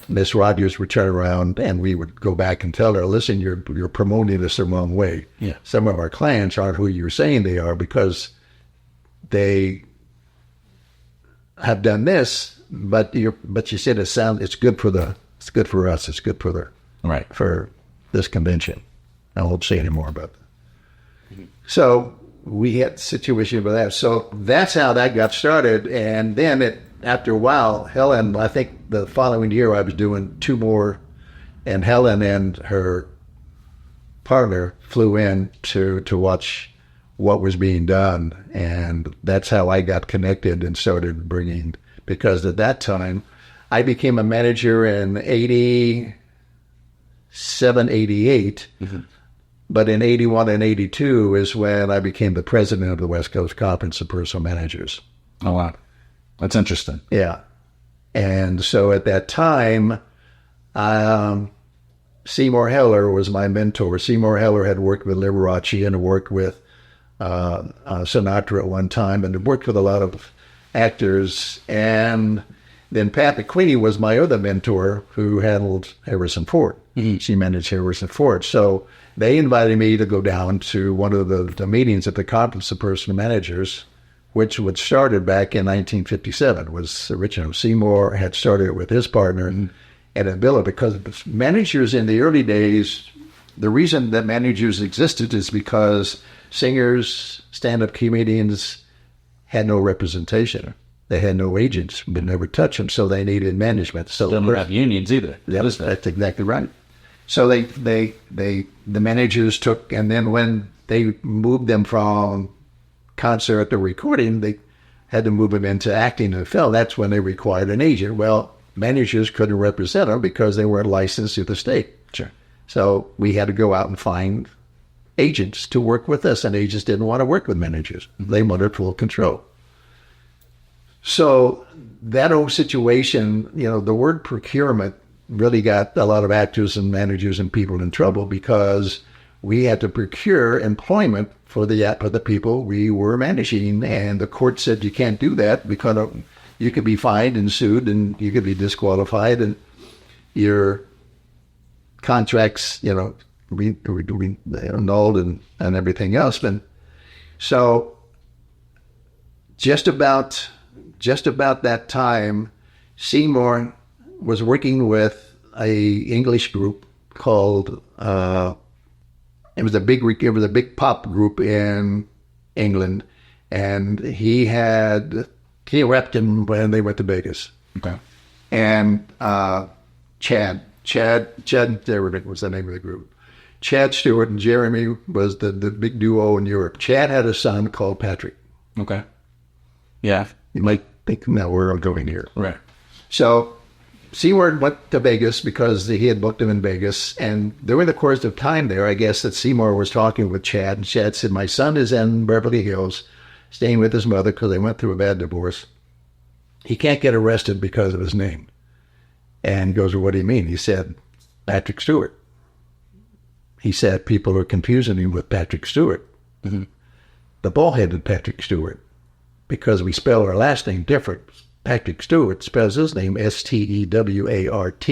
S2: Miss Rogers would turn around and we would go back and tell her, listen, you're promoting this the wrong way.
S3: Yeah.
S2: Some of our clients aren't who you're saying they are because they have done this, but you said it's good for us, it's good for
S3: right,
S2: for this convention. I won't say any more about that. Mm-hmm. So we had a situation with that. So that's how that got started. And then after a while, Helen, I think the following year I was doing 2 more, and Helen and her partner flew in to watch what was being done. And that's how I got connected and started bringing, because at that time I became a manager in 87, 88. Mm-hmm. But in 81 and 82 is when I became the president of the West Coast Conference of Personal Managers.
S3: Oh, wow. That's interesting.
S2: Yeah. And so at that time, Seymour Heller was my mentor. Seymour Heller had worked with Liberace and worked with Sinatra at one time, and had worked with a lot of actors. And then Pat McQueenie was my other mentor, who handled Harrison Ford. Mm-hmm. She managed Harrison Ford. So they invited me to go down to one of the meetings at the Conference of Personal Managers, which was started back in 1957. Was original. Seymour had started it with his partner, mm-hmm. and it built it, because managers in the early days, the reason that managers existed is because singers, stand-up comedians had no representation. They had no agents, but never touched them, so they needed management. So
S3: they don't have unions either.
S2: That's exactly right. So the managers took, and then when they moved them from concert to recording, they had to move them into acting and film. That's when they required an agent. Well, managers couldn't represent them because they weren't licensed to the state.
S3: Sure.
S2: So we had to go out and find agents to work with us, and agents didn't want to work with managers. Mm-hmm. They wanted full control. So that whole situation, the word procurement really got a lot of actors and managers and people in trouble, because we had to procure employment for the people we were managing, and the court said you can't do that because you could be fined and sued, and you could be disqualified, and your contracts, annulled and everything else. And so just about that time, Seymour was working with a English group called it was a big pop group in England, and he repped him when they went to Vegas.
S3: Okay.
S2: And Chad, there was the name of the group. Chad Stewart and Jeremy was the big duo in Europe. Chad had a son called Patrick.
S3: Okay. Yeah.
S2: You might think, now where I'm going here.
S3: Right.
S2: So Seymour went to Vegas because he had booked him in Vegas. And during the course of time there, I guess that Seymour was talking with Chad. And Chad said, my son is in Beverly Hills, staying with his mother because they went through a bad divorce. He can't get arrested because of his name. And he goes, well, what do you mean? He said, Patrick Stewart. He said, people are confusing him with Patrick Stewart.
S3: Mm-hmm.
S2: The ball-headed Patrick Stewart, because we spell our last name different. Patrick Stewart spells his name Stewart.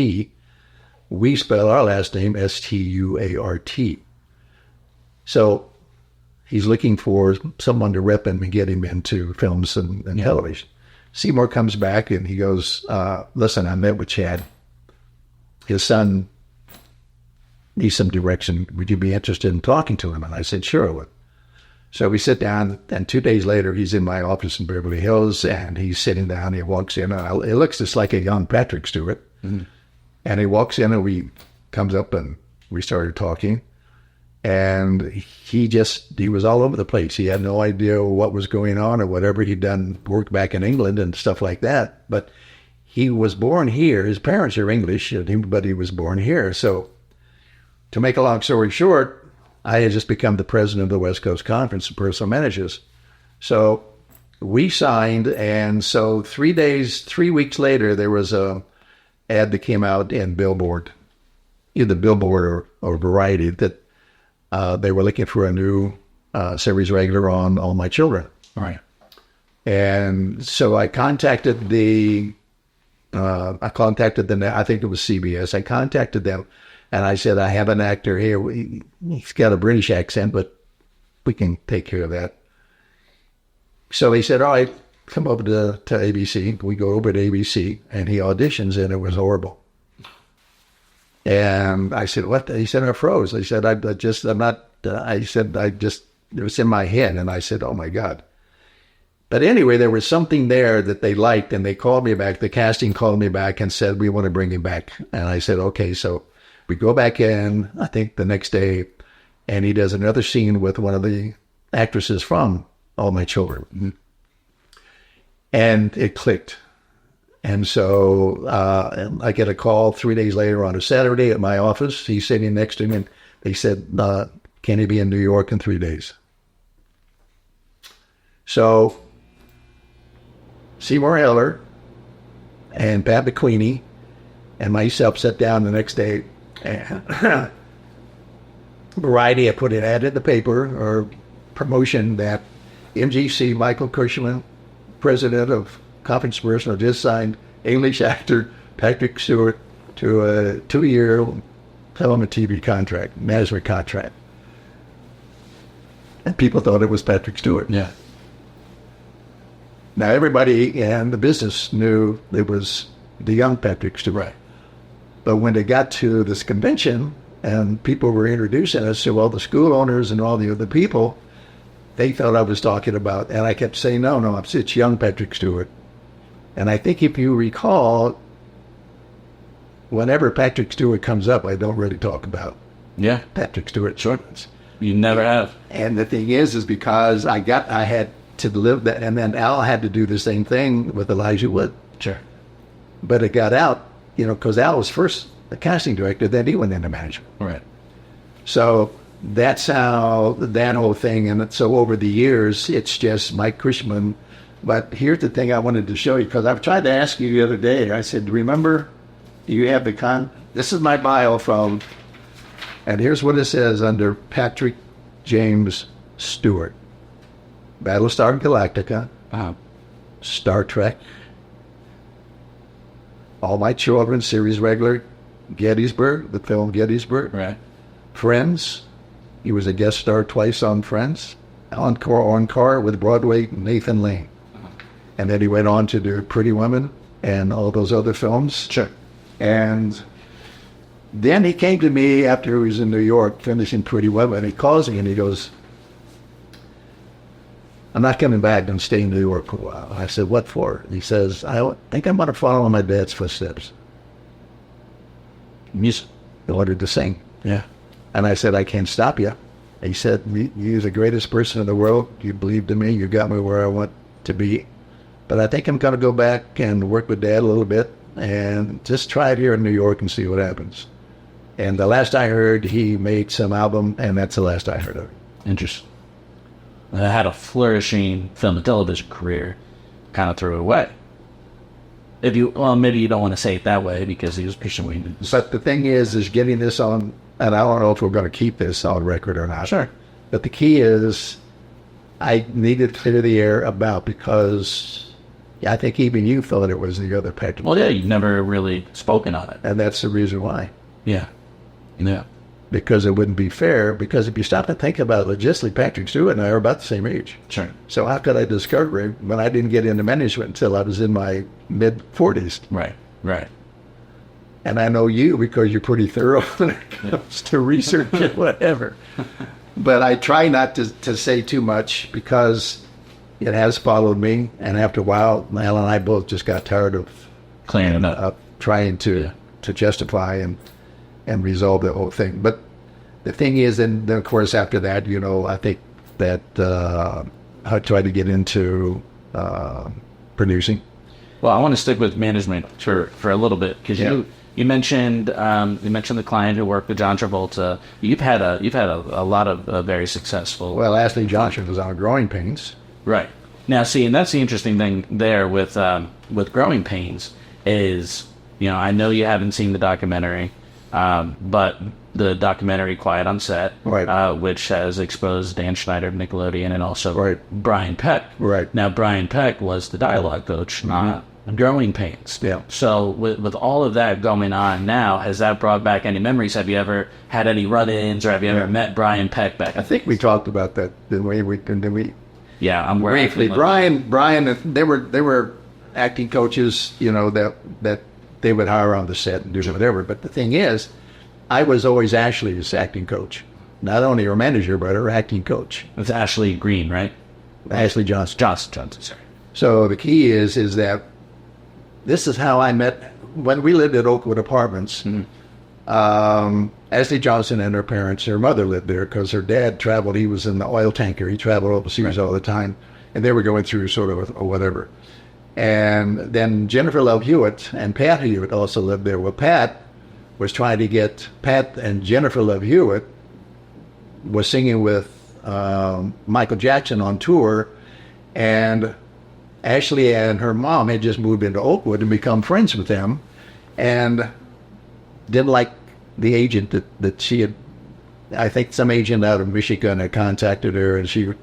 S2: We spell our last name Stuart. So he's looking for someone to rep him and get him into films and television. Seymour comes back and he goes, listen, I met with Chad. His son needs some direction. Would you be interested in talking to him? And I said, sure I would. So we sit down, and 2 days later, he's in my office in Beverly Hills, and he's sitting down. He walks in, and it looks just like a young Patrick Stewart. Mm-hmm. And he walks in, and comes up, and we started talking. And he was all over the place. He had no idea what was going on or whatever. He'd done work back in England and stuff like that. But he was born here. His parents are English, but he was born here. So to make a long story short, I had just become the president of the West Coast Conference of Personal Managers. So we signed, and so 3 weeks later, there was a ad that came out in Billboard, either Billboard or Variety, that they were looking for a new series regular on All My Children.
S3: All right.
S2: And so I contacted I think it was CBS. I contacted them. And I said, I have an actor here. He's got a British accent, but we can take care of that. So he said, all right, come over to ABC. We go over to ABC, and he auditions, and it was horrible. And I said, what? He said, I froze. I said, it was in my head. And I said, oh my God. But anyway, there was something there that they liked, and they called me back. The casting called me back and said, we want to bring him back. And I said, okay, so we go back in, I think the next day, and he does another scene with one of the actresses from All My Children. Mm-hmm. And it clicked. And so I get a call 3 days later on a Saturday at my office. He's sitting next to me, and they said, can he be in New York in 3 days? So Seymour Heller and Pat McQueenie and myself sat down the next day. And Variety had put an ad in the paper or promotion that MGC, Michael Cushman, president of Conference Personal, just signed English actor Patrick Stewart to a 2-year film and TV contract, management contract. And people thought it was Patrick Stewart.
S3: Yeah.
S2: Now everybody in the business knew it was the young Patrick Stewart.
S3: Right.
S2: But when they got to this convention and people were introducing us to all the school owners and all the other people, they thought I was talking about, and I kept saying, no, it's young Patrick Stewart. And I think if you recall, whenever Patrick Stewart comes up, I don't really talk about Patrick Stewart.
S3: Sure. You never have.
S2: And the thing is because I had to live that, and then Al had to do the same thing with Elijah Wood.
S3: Sure.
S2: But it got out, because Al was first the casting director, then he went into management.
S3: Right.
S2: So that's how that whole thing, and so over the years, it's just Mike Cushman. But here's the thing I wanted to show you, because I've tried to ask you the other day. I said, remember, do you have this is my bio from, and here's what it says under Patrick James Stewart. Battlestar Galactica, Star Trek, All My Children series regular, Gettysburg, the film Gettysburg,
S3: right,
S1: Friends. He was a guest star twice on Friends. On Car with Broadway, Nathan Lane. And then he went on to do Pretty Woman and all those other films.
S3: Sure.
S1: And then he came to me after he was in New York finishing Pretty Woman. He calls me and he goes, I'm not coming back. I'm staying in New York for a while. I said, what for? He says, I think I'm going to follow in my dad's footsteps.
S3: Music.
S1: He wanted to sing.
S3: Yeah.
S1: And I said, I can't stop you. He said, you're the greatest person in the world. You believed in me. You got me where I want to be. But I think I'm going to go back and work with Dad a little bit and just try it here in New York and see what happens. And the last I heard, he made some album, and that's the last I heard of it.
S3: Interesting. I had a flourishing film and television career, kind of threw it away. Maybe you don't want to say it that way because he was pushing me.
S1: But the thing is getting this on, and I don't know if we're going to keep this on record or not.
S3: Sure.
S1: But the key is I needed to clear the air about, because I think even you thought it was the other Patrick.
S3: Well, yeah, you've never really spoken on it.
S1: And that's the reason why.
S3: Yeah. Yeah.
S1: Because it wouldn't be fair, because if you stop and think about it, logistically, Patrick Stewart and I are about the same age.
S3: Sure.
S1: So how could I discover him when I didn't get into management until I was in my mid-40s?
S3: Right. Right.
S1: And I know you because you're pretty thorough when it comes to research and whatever. But I try not to say too much because it has followed me. And after a while, Al and I both just got tired of
S3: Clearing it up.
S1: Trying to justify and resolve the whole thing. But the thing is, and then of course after that, I think that I tried to get into producing.
S3: Well, I want to stick with management for a little bit because you mentioned the client who worked with John Travolta. You've had a lot of very successful.
S1: Well, Ashley Johnson was on Growing Pains.
S3: Right. Now, see, and that's the interesting thing there with Growing Pains is, I know you haven't seen the documentary, but the documentary Quiet on Set,
S1: right.
S3: Which has exposed Dan Schneider of Nickelodeon and also Brian Peck.
S1: Right.
S3: Now, Brian Peck was the dialogue coach on Growing Pains.
S1: Yeah.
S3: So with all of that going on now, has that brought back any memories? Have you ever had any run-ins, or have you ever met Brian Peck back?
S1: I think we talked about that. Did we?
S3: Yeah, I'm
S1: briefly. Brian, they were acting coaches, that they would hire on the set and do whatever. But the thing is, I was always Ashley's acting coach, not only her manager but her acting coach.
S3: It's Ashley Green, right?
S1: Ashley Johnson.
S3: Johnson, sorry.
S1: So the key is that this is how I met when we lived at Oakwood Apartments. Ashley Johnson and her parents, her mother lived there because her dad traveled. He was in the oil tanker. He traveled overseas all the time, and they were going through sort of or whatever. And then Jennifer Love Hewitt and Pat Hewitt also lived there. Well, Pat and Jennifer Love Hewitt was singing with Michael Jackson on tour, and Ashley and her mom had just moved into Oakwood and become friends with them, and didn't like the agent that she had. I think some agent out of Michigan had contacted her, and she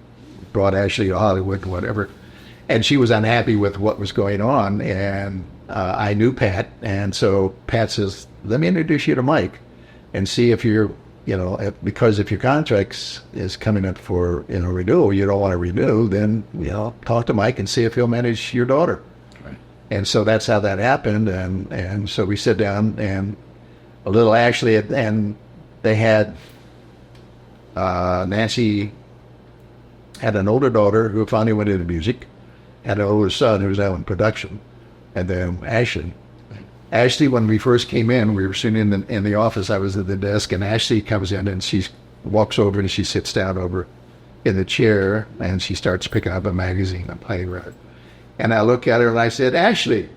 S1: brought Ashley to Hollywood and whatever. And she was unhappy with what was going on, and I knew Pat, and so Pat says, let me introduce you to Mike and see if you're, because if your contract is coming up for, renewal, you don't want to renew, then, talk to Mike and see if he'll manage your daughter.
S3: Right.
S1: And so that's how that happened, and so we sit down, and a little Ashley, and they had, Nancy had an older daughter who finally went into music, had an older son who was now in production, and then Ashley. Ashley, when we first came in, we were sitting in the office. I was at the desk, and Ashley comes in, and she walks over and she sits down over in the chair, and she starts picking up a magazine and playing with it. And I look at her and I said, Ashley,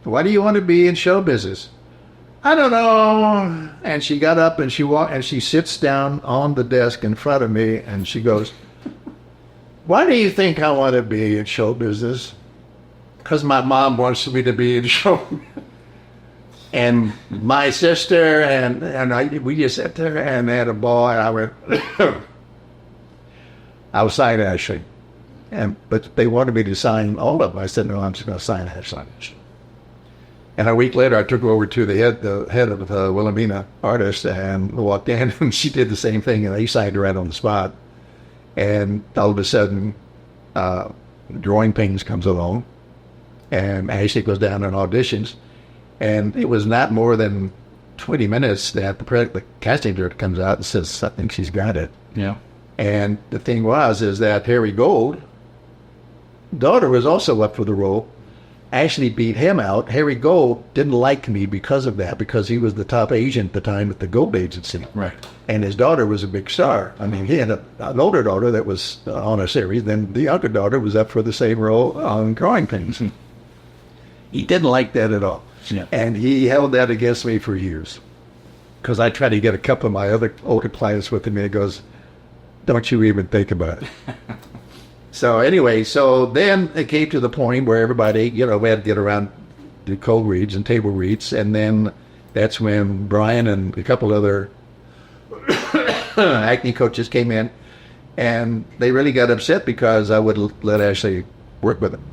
S1: why do you want to be in show business? I don't know. And she got up and she sits down on the desk in front of me, and she goes, why do you think I want to be in show business? Because my mom wants me to be in show. And my sister and we just sat there and had a ball, and I went, I was signing Ashley. But they wanted me to sign all of them. I said, no, I'm just going to sign Ashley.
S2: And a week later, I took her over to the head of Wilhelmina Artists and walked in, and she did the same thing, and they signed her right on the spot. And all of a sudden, Growing Pains comes along, and Ashley goes down and auditions. And it was not more than 20 minutes that the casting director comes out and says, I think she's got it.
S3: Yeah.
S2: And the thing is that Harry Gold, daughter, was also up for the role. Ashley beat him out. Harry Gold didn't like me because of that, because he was the top agent at the time at the Gold Agency.
S3: Right.
S2: And his daughter was a big star. I mean, he had an older daughter that was on a series. Then the younger daughter was up for the same role on Growing Pains. He didn't like that at all.
S3: Yeah.
S2: And he held that against me for years. Because I tried to get a couple of my other older clients with him, and he goes, don't you even think about it. So anyway, so then it came to the point where everybody, we had to get around, do cold reads and table reads, and then that's when Brian and a couple other acting coaches came in, and they really got upset because I would let Ashley work with them.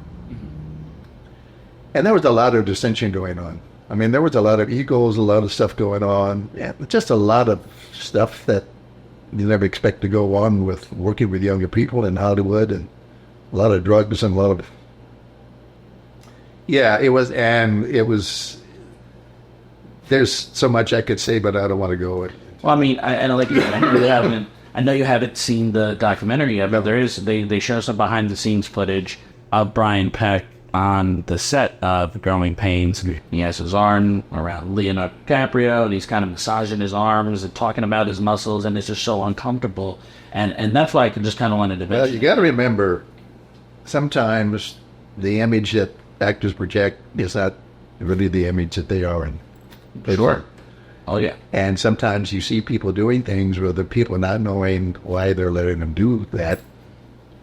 S2: And there was a lot of dissension going on. I mean, there was a lot of egos, a lot of stuff going on, and just a lot of stuff that you never expect to go on with working with younger people in Hollywood, and a lot of drugs and a lot of... Yeah, it was, there's so much I could say, but I don't want to go with.
S3: Well, I mean, I know you haven't seen the documentary yet, but they show some behind the scenes footage of Brian Peck on the set of Growing Pains. He has his arm around Leonardo DiCaprio, and he's kind of massaging his arms and talking about his muscles, and it's just so uncomfortable. And that's why I just kind of wanted to mention.
S2: Well, you got to remember, sometimes the image that actors project is not really the image that they are in.
S3: Sure. Oh, yeah.
S2: And sometimes you see people doing things where the people not knowing why they're letting them do that,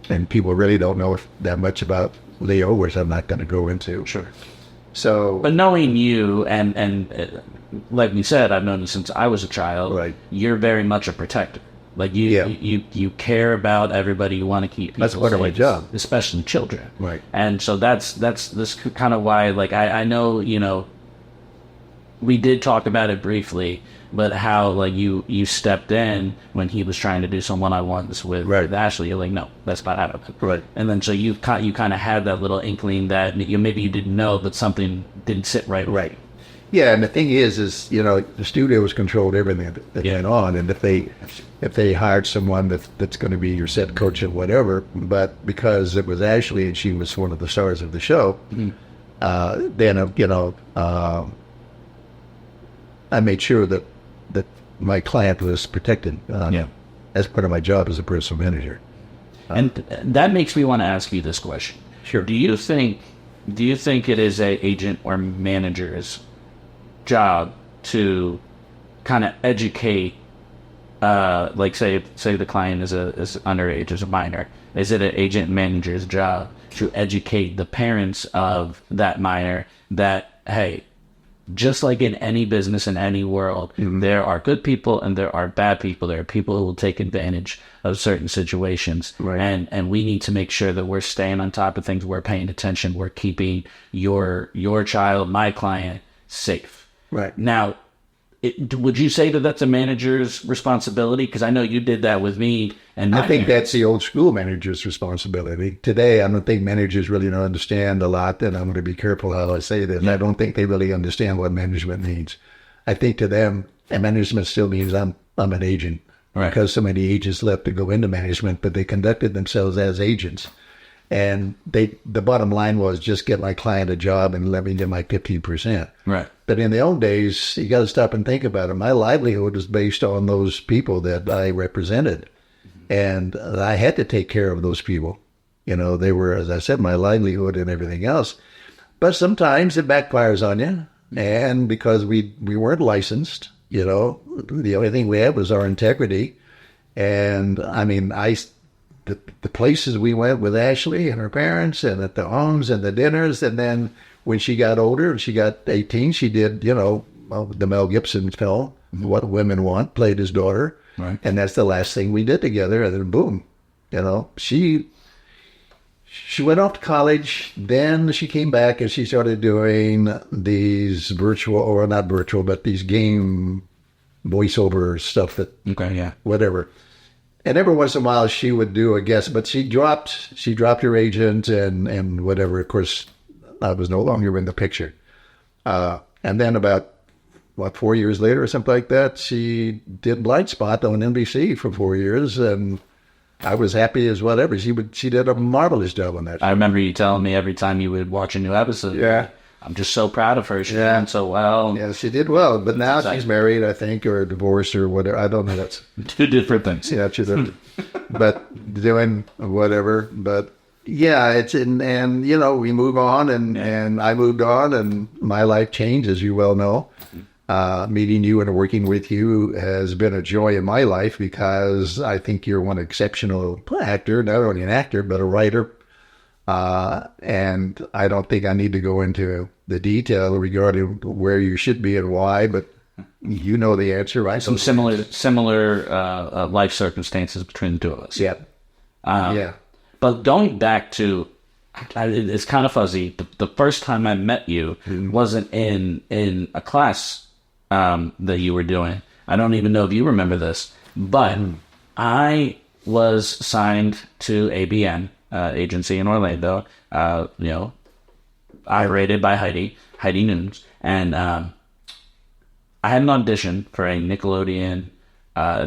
S2: and people really don't know that much about Leo, which I'm not going to go into.
S3: Sure.
S2: So,
S3: but knowing you, and like we said, I've known you since I was a child.
S2: Right.
S3: You're very much a protector. Like you care about everybody. You want to keep people
S2: that's part of my job,
S3: especially children.
S2: Right.
S3: And so that's this kind of why. Like I know, we did talk about it briefly, but how like you stepped in when he was trying to do some one-on-ones with Ashley. You're like, no, that's not happening.
S2: Right.
S3: And then so you kind of had that little inkling that maybe you didn't know that something didn't sit right.
S2: Right. Yeah, and the thing is the studios controlled everything that went on, and if they hired someone that's going to be your set coach or whatever, but because it was Ashley and she was one of the stars of the show, then I made sure that my client was protected. As part of my job as a personal manager.
S3: And that makes me want to ask you this question.
S2: Sure.
S3: Do you think it is a agent or manager's job to kind of educate, like say the client is underage, is a minor? Is it an agent manager's job to educate the parents of that minor that, hey, just like in any business in any world, there are good people and there are bad people. There are people who will take advantage of certain situations.
S2: Right.
S3: And we need to make sure that we're staying on top of things. We're paying attention. We're keeping your child, my client, safe.
S2: Right.
S3: Now, would you say that that's a manager's responsibility? Because I know you did that with me. And
S2: I think that's the old school manager's responsibility. Today, I don't think managers really don't understand a lot, and I'm going to be careful how I say this. Yeah. I don't think they really understand what management means. I think to them, management still means I'm an agent. Right. Because so many agents left to go into management, but they conducted themselves as agents. And the bottom line was just get my client a job and let me get my 15%.
S3: Right.
S2: But in the old days, you got to stop and think about it. My livelihood was based on those people that I represented. And I had to take care of those people. They were, as I said, my livelihood and everything else. But sometimes it backfires on you. And because we weren't licensed, the only thing we had was our integrity. And I mean, the places we went with Ashley and her parents, and at the homes and the dinners, and then when she got older and she got 18, she did, the Mel Gibson film, What Women Want, played his daughter. Right. And that's the last thing we did together, and then boom, she
S1: she went off to college. Then she came back and she started doing these virtual, or not virtual, but these game voiceover stuff that,
S3: Okay, yeah.
S1: whatever. And every once in a while she would do a guest, but she dropped her agent and whatever. Of course, I was no longer in the picture. And then about, 4 years later or something like that, she did Blind Spot on NBC for 4 years, and I was happy as whatever. She did a marvelous job on that show.
S3: I remember you telling me every time you would watch a new episode.
S1: Yeah.
S3: I'm just so proud of her. She's done so well.
S1: Yeah, she did well, but now she's married, I think, or divorced or whatever. I don't know. That's
S3: two different things.
S1: yeah, she did. But doing whatever. But yeah, and we move on, and I moved on, and my life changed, as you well know. Meeting you and working with you has been a joy in my life, because I think you're one exceptional actor, not only an actor, but a writer. And I don't think I need to go into the detail regarding where you should be and why, but you know the answer, right?
S3: Some similar life circumstances between the two of us.
S1: Yeah. Yeah.
S3: But going back to, it's kind of fuzzy. The first time I met you wasn't in a class that you were doing. I don't even know if you remember this, but I was signed to ABN agency in Orlando. I rated by Heidi Nunes, and I had an audition for a Nickelodeon,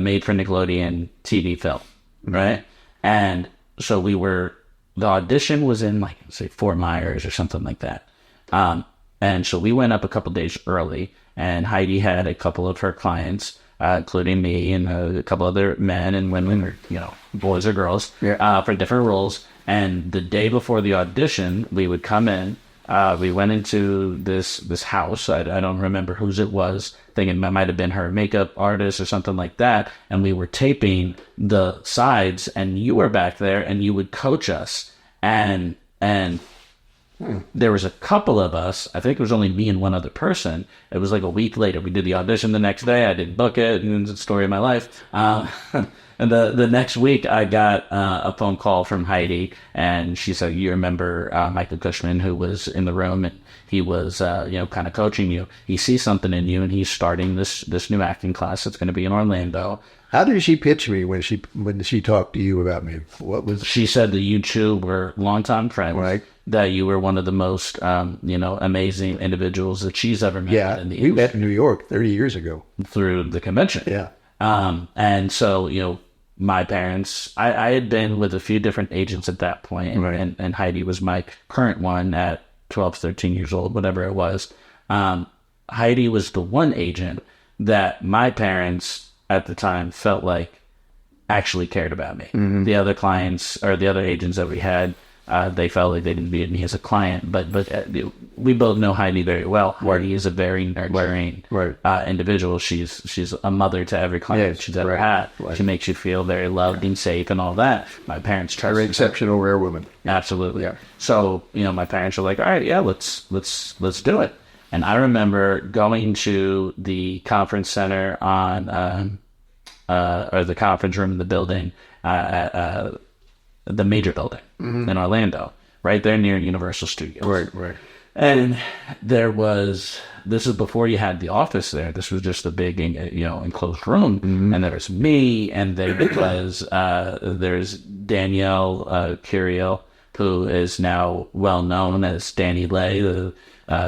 S3: made for Nickelodeon TV film, right? And so the audition was in, like, say, Fort Myers or something like that. And so we went up a couple days early, and Heidi had a couple of her clients, including me and a couple other men and women, or, boys or girls, for different roles. And the day before the audition, we would come in. We went into this house. I don't remember whose it was. I think it might have been her makeup artist or something like that. And we were taping the sides, and you were back there, and you would coach us. And there was a couple of us. I think it was only me and one other person. It was like a week later. We did the audition the next day. I didn't book it. And it's the story of my life. And the next week, I got a phone call from Heidi, and she said, "You remember Michael Cushman, who was in the room, and he was, kind of coaching you. He sees something in you, and he's starting this new acting class that's going to be in Orlando."
S1: How did she pitch me when she talked to you about me? What was
S3: she said that you two were longtime friends,
S1: right?
S3: That you were one of the most, amazing individuals that she's ever met.
S1: Yeah, we met in New York 30 years ago
S3: through the convention.
S1: Yeah,
S3: and so my parents, I had been with a few different agents at that point, right. and Heidi was my current one at 12, 13 years old, whatever it was. Heidi was the one agent that my parents at the time felt like actually cared about me. Mm-hmm. The other clients, or the other agents that we had, they felt like they didn't view me as a client, but we both know Heidi very well. Heidi is a very nurturing individual. She's a mother to every client she's ever had. Right. She makes you feel very loved and safe and all that. My parents trust her.
S1: Exceptional, rare woman.
S3: Absolutely. Yeah. So my parents were like, "All right, yeah, let's do it." And I remember going to the conference center or the conference room in the building at the major building in Orlando, right there near Universal Studios.
S1: Right.
S3: And this is before you had the office there. This was just a big, enclosed room. Mm-hmm. And there was me, and there was, there's Danielle Curiel, who is now well known as Danny Lay.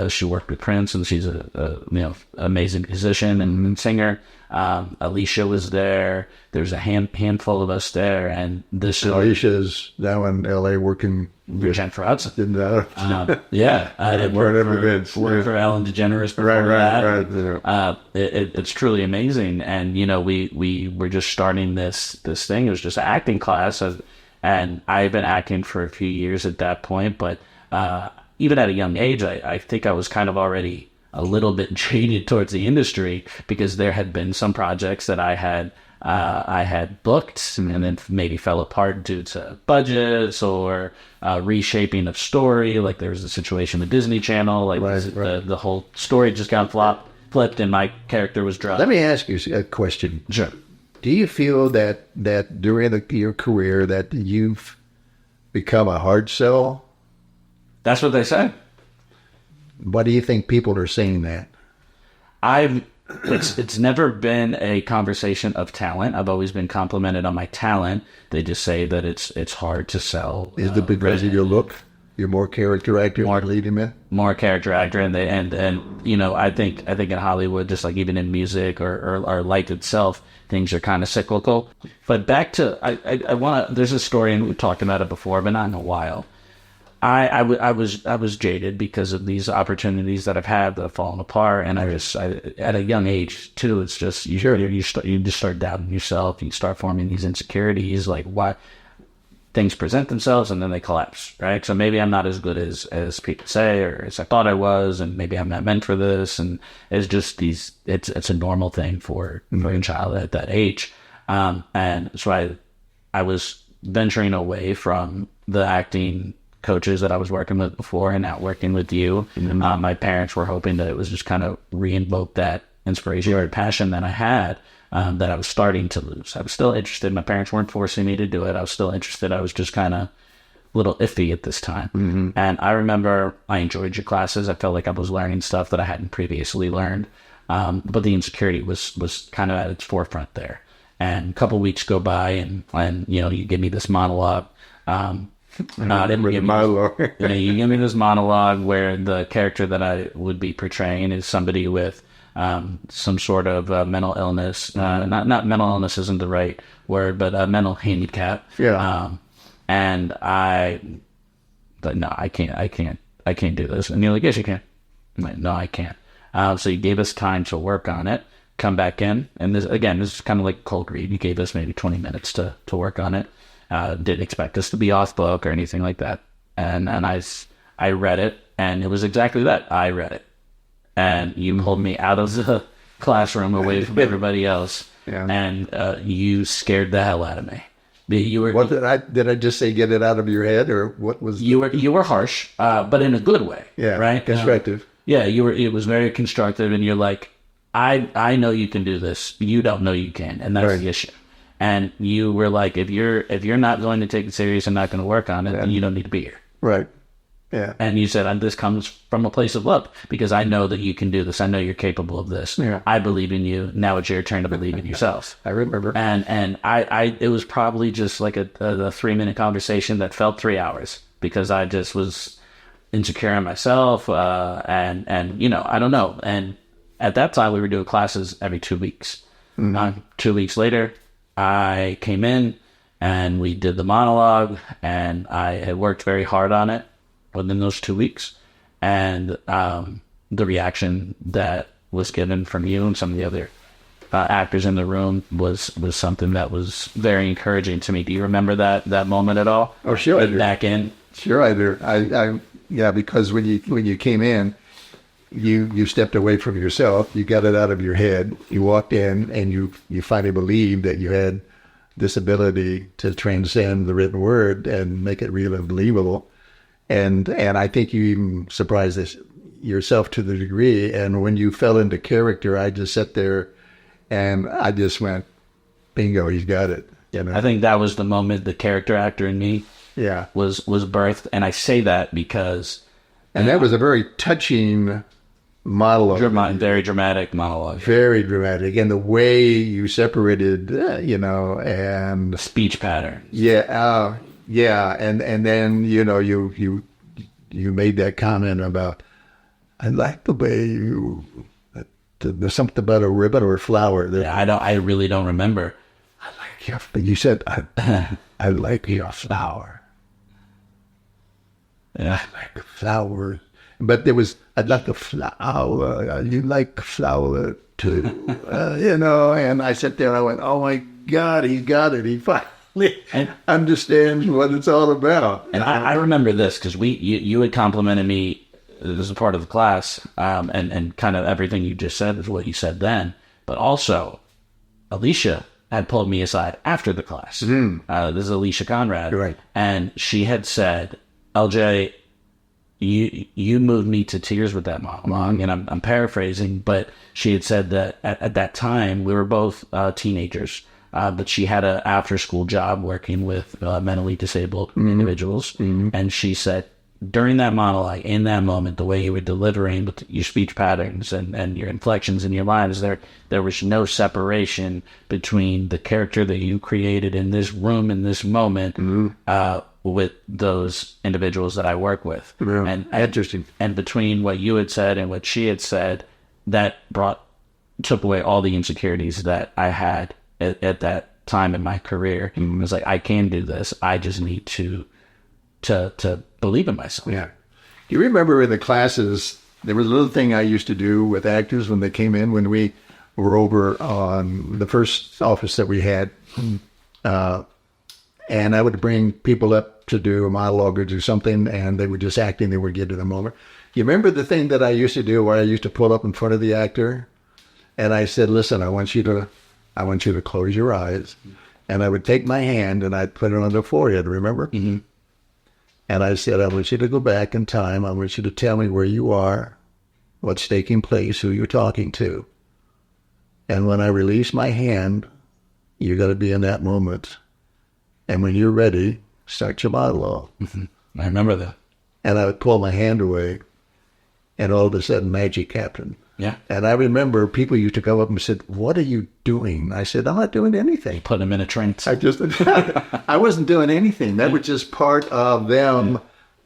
S3: She worked with Prince, and she's a amazing musician and singer. Alicia was there. There's a handful of us there, and
S1: Alicia's now in L.A. working
S3: with Jennifer Hudson.
S1: Yeah,
S3: I did work for Ellen DeGeneres before that. Right. It's truly amazing, and we were just starting this thing. It was just an acting class, and I've been acting for a few years at that point, but even at a young age, I think I was kind of already a little bit jaded towards the industry, because there had been some projects that I had booked and then maybe fell apart due to budgets or reshaping of story. Like there was a situation with Disney Channel, like the whole story just got flipped and my character was dropped.
S1: Let me ask you a question.
S3: Sure.
S1: Do you feel that during your career that you've become a hard sell?
S3: That's what they say.
S1: Why do you think people are saying that?
S3: It's never been a conversation of talent. I've always been complimented on my talent. They just say that it's hard to sell.
S1: Is it because of your look? You're more character actor, more leading man?
S3: More character actor, and you know, I think in Hollywood, just like even in music or life itself, things are kind of cyclical. But back to I want to. There's a story, and we've talked about it before, but not in a while. I was jaded because of these opportunities that I've had that have fallen apart, and I at a young age too. It's just you just start doubting yourself. You start forming these insecurities, like why things present themselves and then they collapse, right? So maybe I'm not as good as people say, or as I thought I was, and maybe I'm not meant for this. And it's just it's a normal thing for a child at that age. And so I was venturing away from the acting coaches that I was working with before and now working with you. My parents were hoping that it was just kind of re-invoke that inspiration or passion that I had. That I was starting to lose. I was still interested. My parents weren't forcing me to do it. I was still interested. I was just kind of a little iffy at this time. And I remember I enjoyed your classes. I felt like I was learning stuff that I hadn't previously learned. But the insecurity was kind of at its forefront there. And a couple weeks go by and you know, you give me this monologue. You give me this monologue where the character that I would be portraying is somebody with some sort of mental illness. Not mental illness isn't the right word, but a mental handicap.
S1: Yeah.
S3: And but no, I can't do this. And you're like, yes, you can. I'm like, no, I can't. So you gave us time to work on it, come back in. And this is kind of like cold read. You gave us maybe 20 minutes to work on it. Didn't expect us to be off book or anything like that. And I read it, and it was exactly that. I read it. And you pulled me out of the classroom away from everybody else, and you scared the hell out of me. You were.
S1: What did I just say? Get it out of your head, or what was?
S3: You were harsh, but in a good way.
S1: Yeah,
S3: right.
S1: Constructive.
S3: You were. It was very constructive, and you're like, I know you can do this. You don't know you can, and that's the issue. And you were like, if you're not going to take it serious and not going to work on it, then you don't need to be here.
S1: Right. Yeah.
S3: And you said, this comes from a place of love because I know that you can do this. I know you're capable of this. Yeah. I believe in you. Now it's your turn to believe in yourself.
S1: I remember.
S3: And I it was probably just like a 3-minute conversation that felt 3 hours because I just was insecure in myself. And you know, I don't know. And at that time we were doing classes every 2 weeks. 2 weeks later, I came in and we did the monologue, and I had worked very hard on it within those 2 weeks, and the reaction that was given from you and some of the other actors in the room was something that was very encouraging to me. Do you remember that moment at all?
S1: Oh, sure, I do.
S3: Back in.
S1: Sure, I do. Because when you came in, you stepped away from yourself. You got it out of your head. You walked in, and you finally believed that you had this ability to transcend the written word and make it real and believable. And I think you even surprised yourself to the degree. And when you fell into character, I just sat there and I just went, bingo, he's got it. You know?
S3: I think that was the moment the character actor in me was birthed. And I say that because...
S1: And that was a very touching monologue.
S3: Very dramatic monologue.
S1: Very dramatic. And the way you separated, and...
S3: Speech pattern.
S1: Yeah. Yeah, and then you made that comment about, I like the way there's something about a ribbon or a flower.
S3: I really don't remember.
S1: You said I like your flower.
S3: Yeah,
S1: I like flowers, but there was I like the flower. You like flower too, And I sat there and I went, oh my God, he got it. He finally understands what it's all about.
S3: And I remember this because you had complimented me as a part of the class, and kind of everything you just said is what you said then. But also, Alicia had pulled me aside after the class. This is Alicia Conrad,
S1: right? And
S3: she had said, "LJ, you moved me to tears with that monologue." And I'm paraphrasing, but she had said that at that time we were both teenagers. but she had an after-school job working with mentally disabled individuals. And she said, during that monologue, in that moment, the way you were delivering with your speech patterns and your inflections and your lines, there was no separation between the character that you created in this room, in this moment, with those individuals that I work with.
S2: Yeah.
S3: And
S2: Interesting.
S3: And between what you had said and what she had said, that took away all the insecurities that I had at that time in my career. It was like, I can do this. I just need to believe in myself.
S2: Yeah. You remember in the classes, there was a little thing I used to do with actors when they came in, when we were over on the first office that we had. And I would bring people up to do a monologue or do something, and they were just acting. They would get to the moment. You remember the thing that I used to do where I used to pull up in front of the actor? And I said, listen, I want you to close your eyes. And I would take my hand and I'd put it on their forehead, remember?
S3: Mm-hmm.
S2: And I said, I want you to go back in time. I want you to tell me where you are, what's taking place, who you're talking to. And when I release my hand, you got to be in that moment. And when you're ready, start your monologue.
S3: Mm-hmm. I remember that.
S2: And I would pull my hand away, and all of a sudden, magic happened.
S3: Yeah.
S2: And I remember people used to come up and said, what are you doing? I said, I'm not doing anything.
S3: Put them in a trance.
S2: I wasn't doing anything. That was just part of them. Yeah.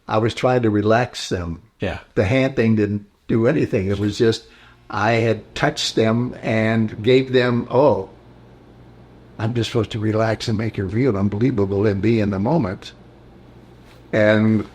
S2: I was trying to relax them.
S3: Yeah.
S2: The hand thing didn't do anything. It was just, I had touched them and gave them, I'm just supposed to relax and make you feel unbelievable and be in the moment. And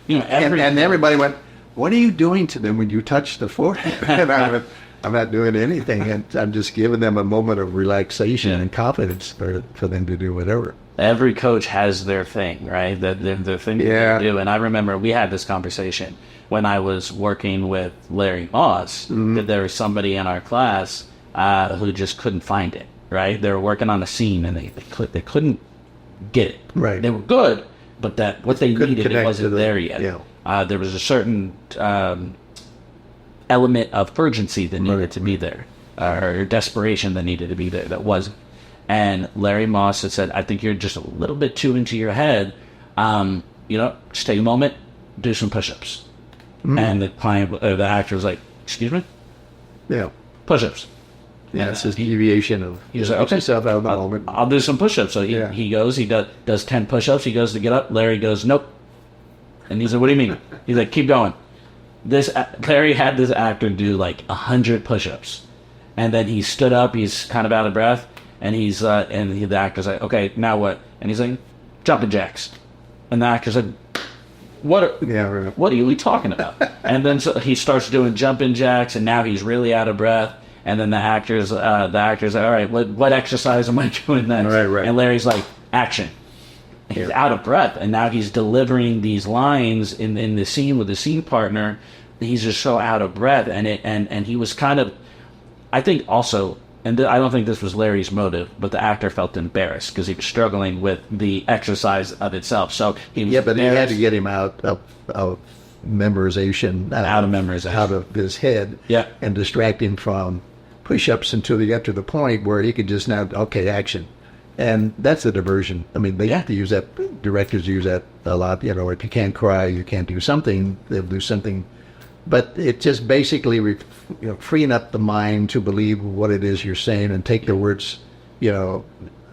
S2: and everybody went, what are you doing to them when you touch the forehead? And I went, I'm not doing anything. And I'm just giving them a moment of relaxation and confidence for them to do whatever.
S3: Every coach has their thing, right? Their thing that they do. And I remember we had this conversation when I was working with Larry Moss, that there was somebody in our class who just couldn't find it, right? They were working on a scene and they couldn't get it.
S2: Right.
S3: They were good, but that what they needed, it wasn't there yet.
S2: Yeah.
S3: There was a certain element of urgency that needed to be there, or desperation that needed to be there that wasn't. And Larry Moss had said, I think you're just a little bit too into your head. Just take a moment, do some push-ups. And the actor was like, excuse me?
S2: Yeah.
S3: Push-ups.
S2: Yeah, it's just deviation of
S3: he was like, okay,
S2: yourself out of the moment.
S3: I'll do some push-ups. So he goes, he does 10 push-ups. He goes to get up. Larry goes, nope. And he's like, what do you mean? He's like, keep going. Larry had this actor do like 100 push-ups. And then he stood up. He's kind of out of breath. And the actor's like, okay, now what? And he's like, jumping jacks. And the actor's like, what are you talking about? And then so he starts doing jumping jacks, and now he's really out of breath. And then the actor's like, all right, what exercise am I doing next?
S2: Right.
S3: And Larry's like, action. He's out of breath, and now he's delivering these lines in the scene with the scene partner. He's just so out of breath, and he was kind of, I think also, and I don't think this was Larry's motive, but the actor felt embarrassed because he was struggling with the exercise of itself. So he was
S2: but he had to get him out of memorization, out of his head, and distract him from push-ups until he got to the point where he could just now, okay, action. And that's a diversion. I mean, they have to use that. Directors use that a lot. If you can't cry, you can't do something. They'll do something. But it just basically, freeing up the mind to believe what it is you're saying and take the words.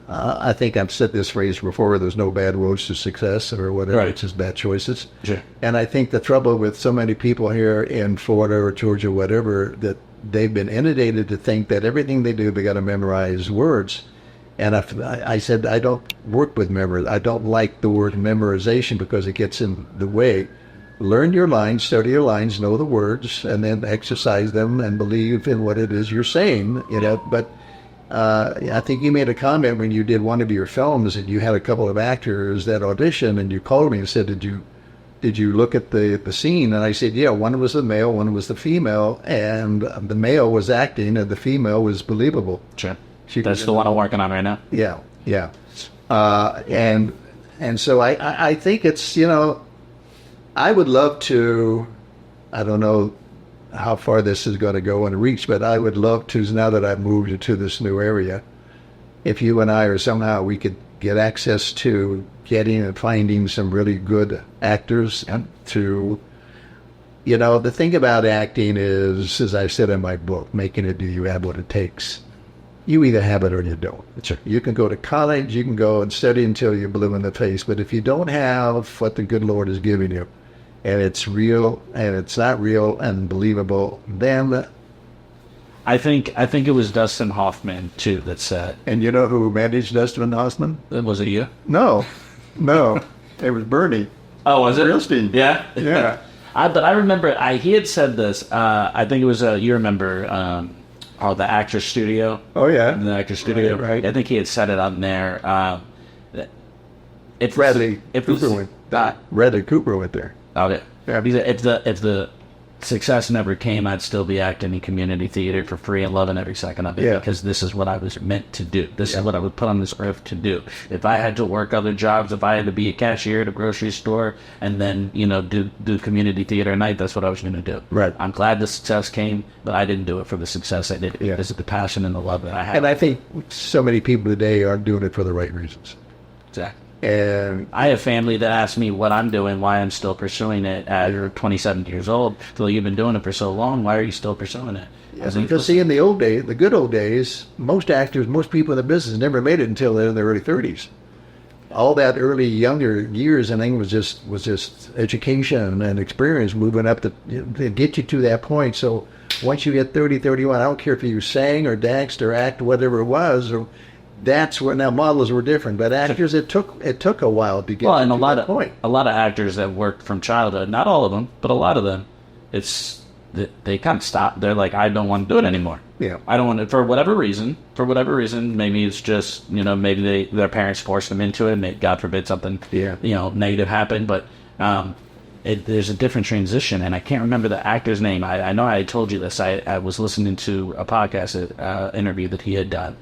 S2: I think I've said this phrase before: "There's no bad roads to success," or whatever.
S3: Right.
S2: It's just bad choices.
S3: Sure.
S2: And I think the trouble with so many people here in Florida or Georgia, whatever, that they've been inundated to think that everything they do, they got to memorize words. And I said, I don't work with memory. I don't like the word memorization because it gets in the way. Learn your lines, study your lines, know the words, and then exercise them and believe in what it is you're saying. But I think you made a comment when you did one of your films and you had a couple of actors that auditioned, and you called me and said, did you look at the scene? And I said, yeah, one was the male, one was the female, and the male was acting and the female was believable.
S3: Sure. That's the one I'm working on right now.
S2: Yeah. And so I think it's, I would love to, I don't know how far this is going to go and reach, but I would love to, now that I've moved into this new area,
S1: if you and I or somehow we could get access to getting and finding some really good actors to, the thing about acting is, as I said in my book, making it, do you have what it takes? You either have it or you don't.
S2: Sure.
S1: You can go to college, you can go and study until you're blue in the face, but if you don't have what the good Lord is giving you, and it's real, and it's not real and believable, then...
S3: I think it was Dustin Hoffman, too, that said...
S1: And you know who managed Dustin Hoffman?
S3: Was it you?
S1: No. It was Bernie.
S3: Oh, was it?
S1: Realstein.
S3: Yeah?
S1: Yeah.
S3: But I remember he had said this. I think it was, you remember... the Actors Studio.
S1: Oh, yeah.
S3: The Actors Studio.
S1: Right.
S3: I think he had said it on there.
S1: Bradley Cooper went there.
S3: Okay.
S1: Yeah.
S3: If the success never came, I'd still be acting in community theater for free and loving every second of it.
S1: Yeah.
S3: Because this is what I was meant to do. This is what I was put on this earth to do. If I had to work other jobs, if I had to be a cashier at a grocery store and then, do community theater at night, that's what I was going to do.
S1: Right.
S3: I'm glad the success came, but I didn't do it for the success. I did it because of the passion and the love that I had.
S1: And I think so many people today aren't doing it for the right reasons.
S3: Exactly.
S1: And
S3: I have family that asks me what I'm doing, why I'm still pursuing it at 27 years old. So you've been doing it for so long, why are you still pursuing it?
S1: because see, in the old days, the good old days, most people in the business never made it until they're in their early 30s. All that early younger years, I think, was just education and experience moving up to get you to that point. So once you get 30, 31, I don't care if you sang or danced or act, whatever it was, or that's where now models were different, but actors it took a while to get to that point.
S3: A lot of actors that worked from childhood, not all of them, but a lot of them, they kind of stop. They're like, I don't want to do it anymore.
S1: Yeah,
S3: I don't want to, for whatever reason. Maybe it's just maybe their parents forced them into it, and God forbid something negative happened. But there's a different transition, and I can't remember the actor's name. I know I told you this. I was listening to a podcast interview that he had done.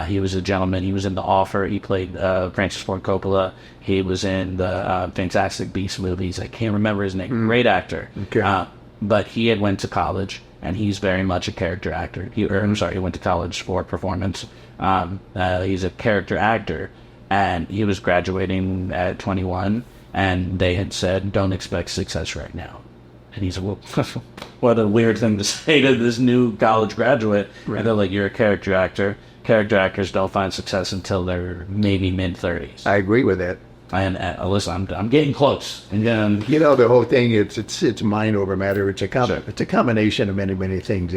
S3: He was a gentleman. He was in The Offer. He played Francis Ford Coppola. He was in the Fantastic Beasts movies. I can't remember his name. Great actor.
S1: Okay.
S3: But he had went to college, and he's very much a character actor. He went to college for performance. He's a character actor, and he was graduating at 21, and they had said, don't expect success right now. And he said, well, what a weird thing to say to this new college graduate. Right. And they're like, you're a character actor. Character actors don't find success until they're maybe mid-30s.
S1: I agree with that.
S3: And listen, I'm getting close. And
S1: the whole thing, it's mind over matter. It's a combination of many things.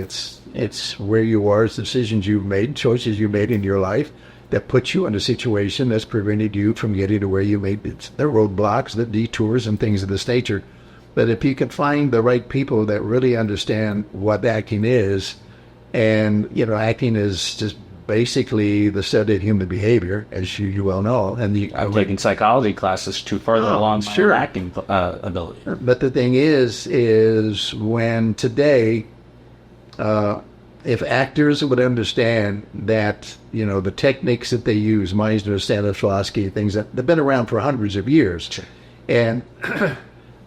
S1: It's where you are, it's decisions you've made, choices you made in your life that put you in a situation that's prevented you from getting to where you made it. The roadblocks, the detours, and things of this nature. But if you can find the right people that really understand what acting is, and acting is just basically the study of human behavior, as you well know. And
S3: I'm taking psychology classes to further along my acting ability.
S1: But the thing is when today, if actors would understand that, the techniques that they use, Meisner, Stanislavski, things that have been around for hundreds of years.
S3: Sure.
S1: And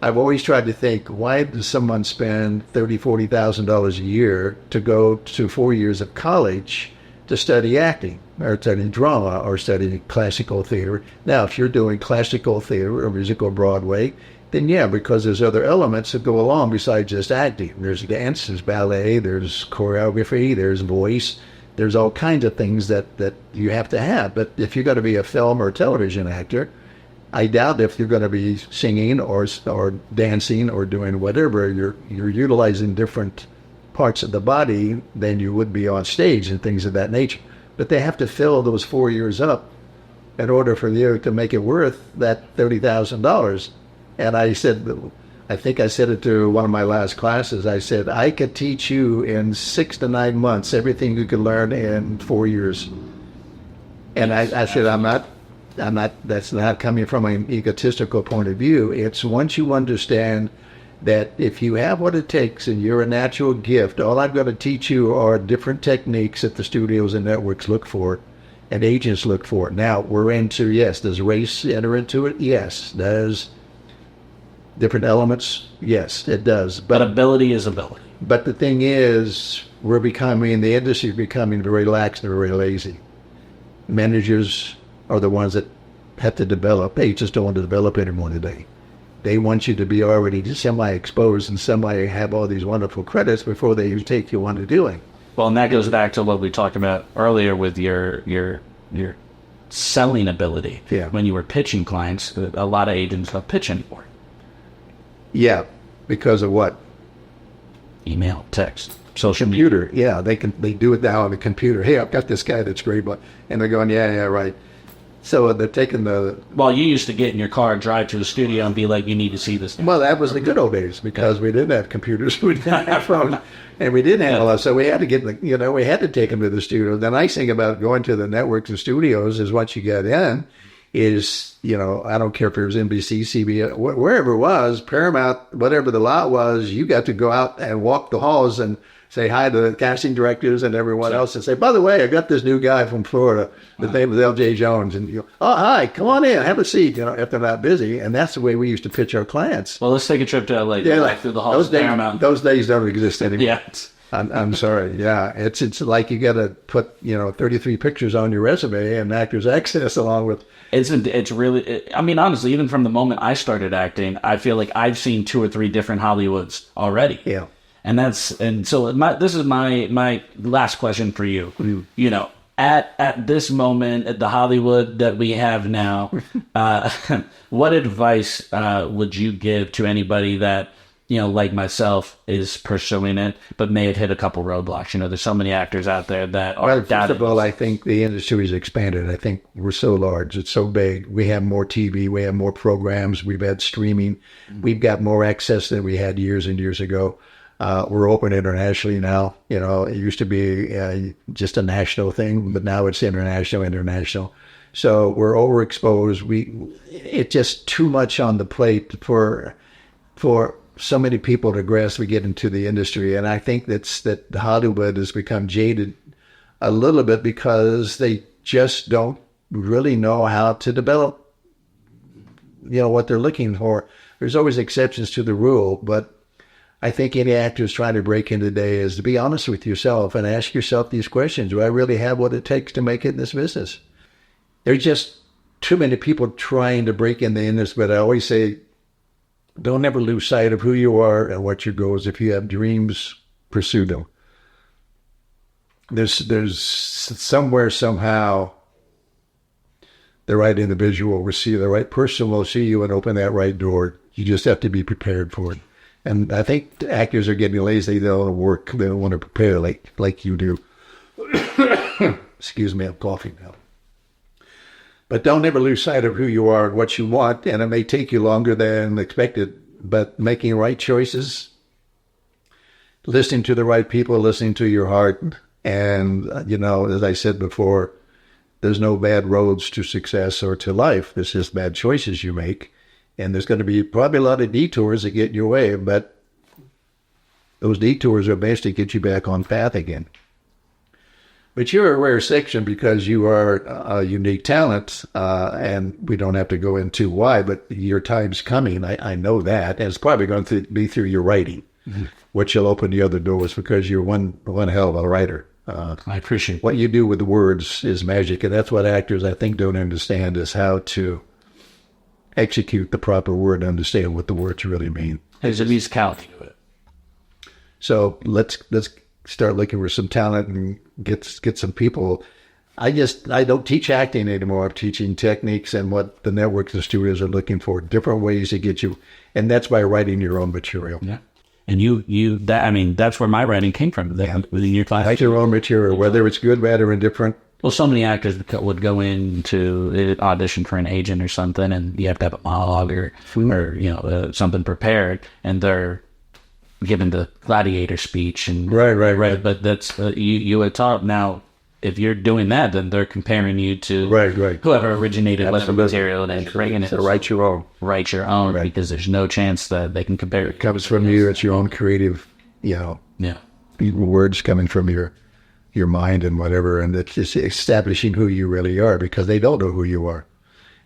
S1: I've always tried to think, why does someone spend $30,000, $40,000 a year to go to 4 years of college to study acting or study drama or study classical theater? Now, if you're doing classical theater or musical Broadway, then yeah, because there's other elements that go along besides just acting. There's dance, there's ballet, there's choreography, there's voice, there's all kinds of things that you have to have. But if you're going to be a film or television actor, I doubt if you're going to be singing or dancing or doing whatever, you're utilizing different parts of the body than you would be on stage and things of that nature. But they have to fill those 4 years up in order for you to make it worth that $30,000. And I said, I think I said it to one of my last classes, I said, I could teach you in 6 to 9 months everything you could learn in 4 years. And I said, I'm not, that's not coming from an egotistical point of view. It's once you understand that if you have what it takes and you're a natural gift, all I'm going to teach you are different techniques that the studios and networks look for and agents look for. Now, we're into, yes, does race enter into it? Yes. Does different elements? Yes, it does.
S3: But ability is ability.
S1: But the thing is, the industry is becoming very lax and very lazy. managers are the ones that have to develop. They just don't want to develop anymore today. They want you to be already semi-exposed and have all these wonderful credits before they take you on to doing.
S3: Well, and that goes back to what we talked about earlier with your selling ability.
S1: Yeah.
S3: When you were pitching clients, a lot of agents don't pitch anymore.
S1: Yeah, because of what?
S3: Email, text, social
S1: Computer.
S3: media.
S1: Yeah, they do it now on the computer. Hey, I've got this guy that's great, and they're going, yeah, right. So they're taking
S3: Well, you used to get in your car, drive to the studio, and be like, you need to see this.
S1: Well, that was the good old days because we didn't have computers, we didn't have phones, and we didn't have all that. So we had to we had to take them to the studio. The nice thing about going to the networks and studios is once you get in, is, I don't care if it was NBC, CBS, wherever it was, Paramount, whatever the lot was, you got to go out and walk the halls and say hi to the casting directors and everyone else and say, by the way, I got this new guy from Florida. His name is L.J. Jones. And you go, oh, hi, come on in, have a seat, if they're not busy. And that's the way we used to pitch our clients.
S3: Well, let's take a trip to L.A.
S1: Yeah,
S3: through the halls of Paramount.
S1: Those days don't exist anymore.
S3: Yeah.
S1: I'm sorry. Yeah, it's like you got to put 33 pictures on your resume and actors access along with.
S3: It's really. I mean, honestly, even from the moment I started acting, I feel like I've seen 2 or 3 different Hollywoods already.
S1: Yeah,
S3: so this is my last question for you.
S1: Mm-hmm.
S3: At this moment, at the Hollywood that we have now, what advice would you give to anybody that, like myself, is pursuing it, but may have hit a couple roadblocks? There's so many actors out there that are.
S1: Well, first of all, I think the industry has expanded. I think we're so large. It's so big. We have more TV. We have more programs. We've had streaming. Mm-hmm. We've got more access than we had years and years ago. We're open internationally now. It used to be just a national thing, but now it's international. So we're overexposed. It's just too much on the plate for so many people to grasp we get into the industry. And I think that Hollywood has become jaded a little bit because they just don't really know how to develop, what they're looking for. There's always exceptions to the rule, but I think any actor who's trying to break in today is to be honest with yourself and ask yourself these questions. Do I really have what it takes to make it in this business? There's just too many people trying to break in the industry, but I always say, don't ever lose sight of who you are and what your goals. If you have dreams, pursue them. There's somewhere, somehow, the right individual will see, the right person will see you and open that right door. You just have to be prepared for it. And I think actors are getting lazy. They don't want to work. They don't want to prepare like you do. Excuse me, I'm coughing now. But don't ever lose sight of who you are and what you want. And it may take you longer than expected, but making right choices, listening to the right people, listening to your heart. And, as I said before, there's no bad roads to success or to life. There's just bad choices you make. And there's going to be probably a lot of detours that get in your way, but those detours are basically get you back on path again. But you're a rare section because you are a unique talent, and we don't have to go into why, but your time's coming. I know that. And it's probably going to be through your writing, which will open the other doors because you're one hell of a writer.
S3: I appreciate
S1: what you do with the words is magic, and that's what actors, I think, don't understand is how to execute the proper word, understand what the words really mean.
S3: There's a musicality to it.
S1: So let's start looking for some talent and get some people. I don't teach acting anymore. I'm teaching techniques and what the networks and studios are looking for, different ways to get you, and that's by writing your own material.
S3: Yeah. And that's where my writing came from. Within your class,
S1: write your own material, whether it's good, bad, or indifferent.
S3: Well, so many actors would go in to audition for an agent or something, and you have to have a monologue or something prepared, and they're given the gladiator speech. And
S1: right.
S3: But that's you had taught. Now, if you're doing that, then they're comparing you to whoever originated with the material and bringing it.
S1: So write your own.
S3: Write your own, because there's no chance that they can compare it.
S1: It comes from you. It's your own creative, words coming from your mind and whatever, and it's just establishing who you really are because they don't know who you are.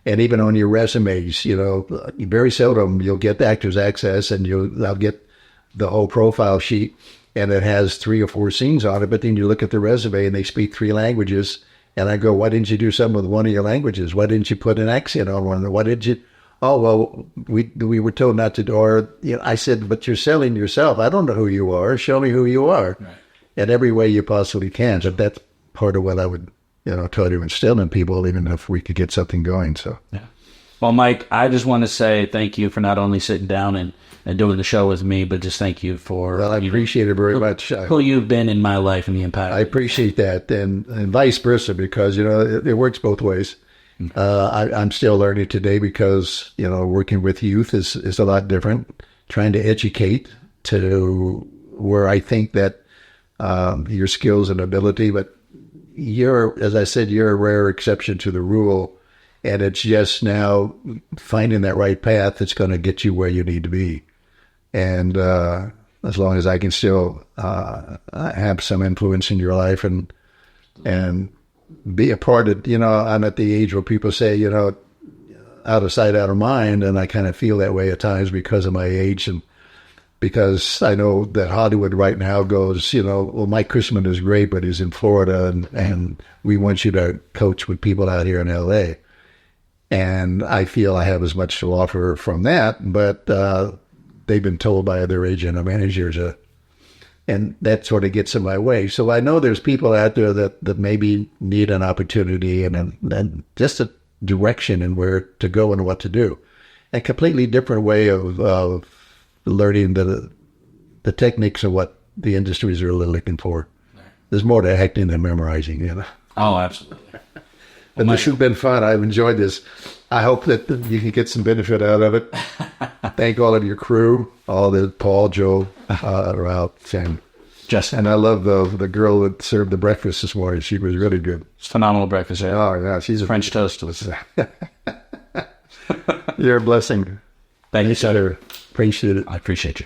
S1: And even on your resumes, very seldom you'll get actors access and they'll get the whole profile sheet and it has 3 or 4 scenes on it, but then you look at the resume and they speak 3 languages And I go, why didn't you do something with one of your languages? Why didn't you put an accent on one? Why did you? Oh, well, we were told not to do. Or I said, but you're selling yourself. I don't know who you are. Show me who you are, in every way you possibly can. So that's part of what I would, try to instill in people, even if we could get something going. So,
S3: yeah. Well, Mike, I just want to say thank you for not only sitting down and doing the show with me, but just thank you for...
S1: Well, I appreciate it very much.
S3: Who you've been in my life and the impact.
S1: I appreciate that, and vice versa, because, it works both ways. I'm still learning today because, working with youth is a lot different. Trying to educate to where I think that your skills and ability, but as I said, you're a rare exception to the rule. And it's just now finding that right path that's going to get you where you need to be. And as long as I can still have some influence in your life and be a part of, I'm at the age where people say, out of sight, out of mind. And I kind of feel that way at times because of my age and because I know that Hollywood right now goes, well, Mike Cushman is great, but he's in Florida and we want you to coach with people out here in L.A. And I feel I have as much to offer from that, but they've been told by other agent or managers, and that sort of gets in my way. So I know there's people out there that maybe need an opportunity and just a direction in where to go and what to do. A completely different way of learning the techniques of what the industries are really looking for. There's more to acting than memorizing,
S3: Oh, absolutely.
S1: But this has been fun. I've enjoyed this. I hope that you can get some benefit out of it. Thank all of your crew, all the Paul, Joe, Ralph, and
S3: Justin.
S1: And I love the girl that served the breakfast this morning. She was really good.
S3: It's phenomenal breakfast. Yeah.
S1: Oh, yeah. She's a
S3: French toast.
S1: You're a blessing.
S3: Thank you, sir.
S1: Appreciate it.
S3: I appreciate you.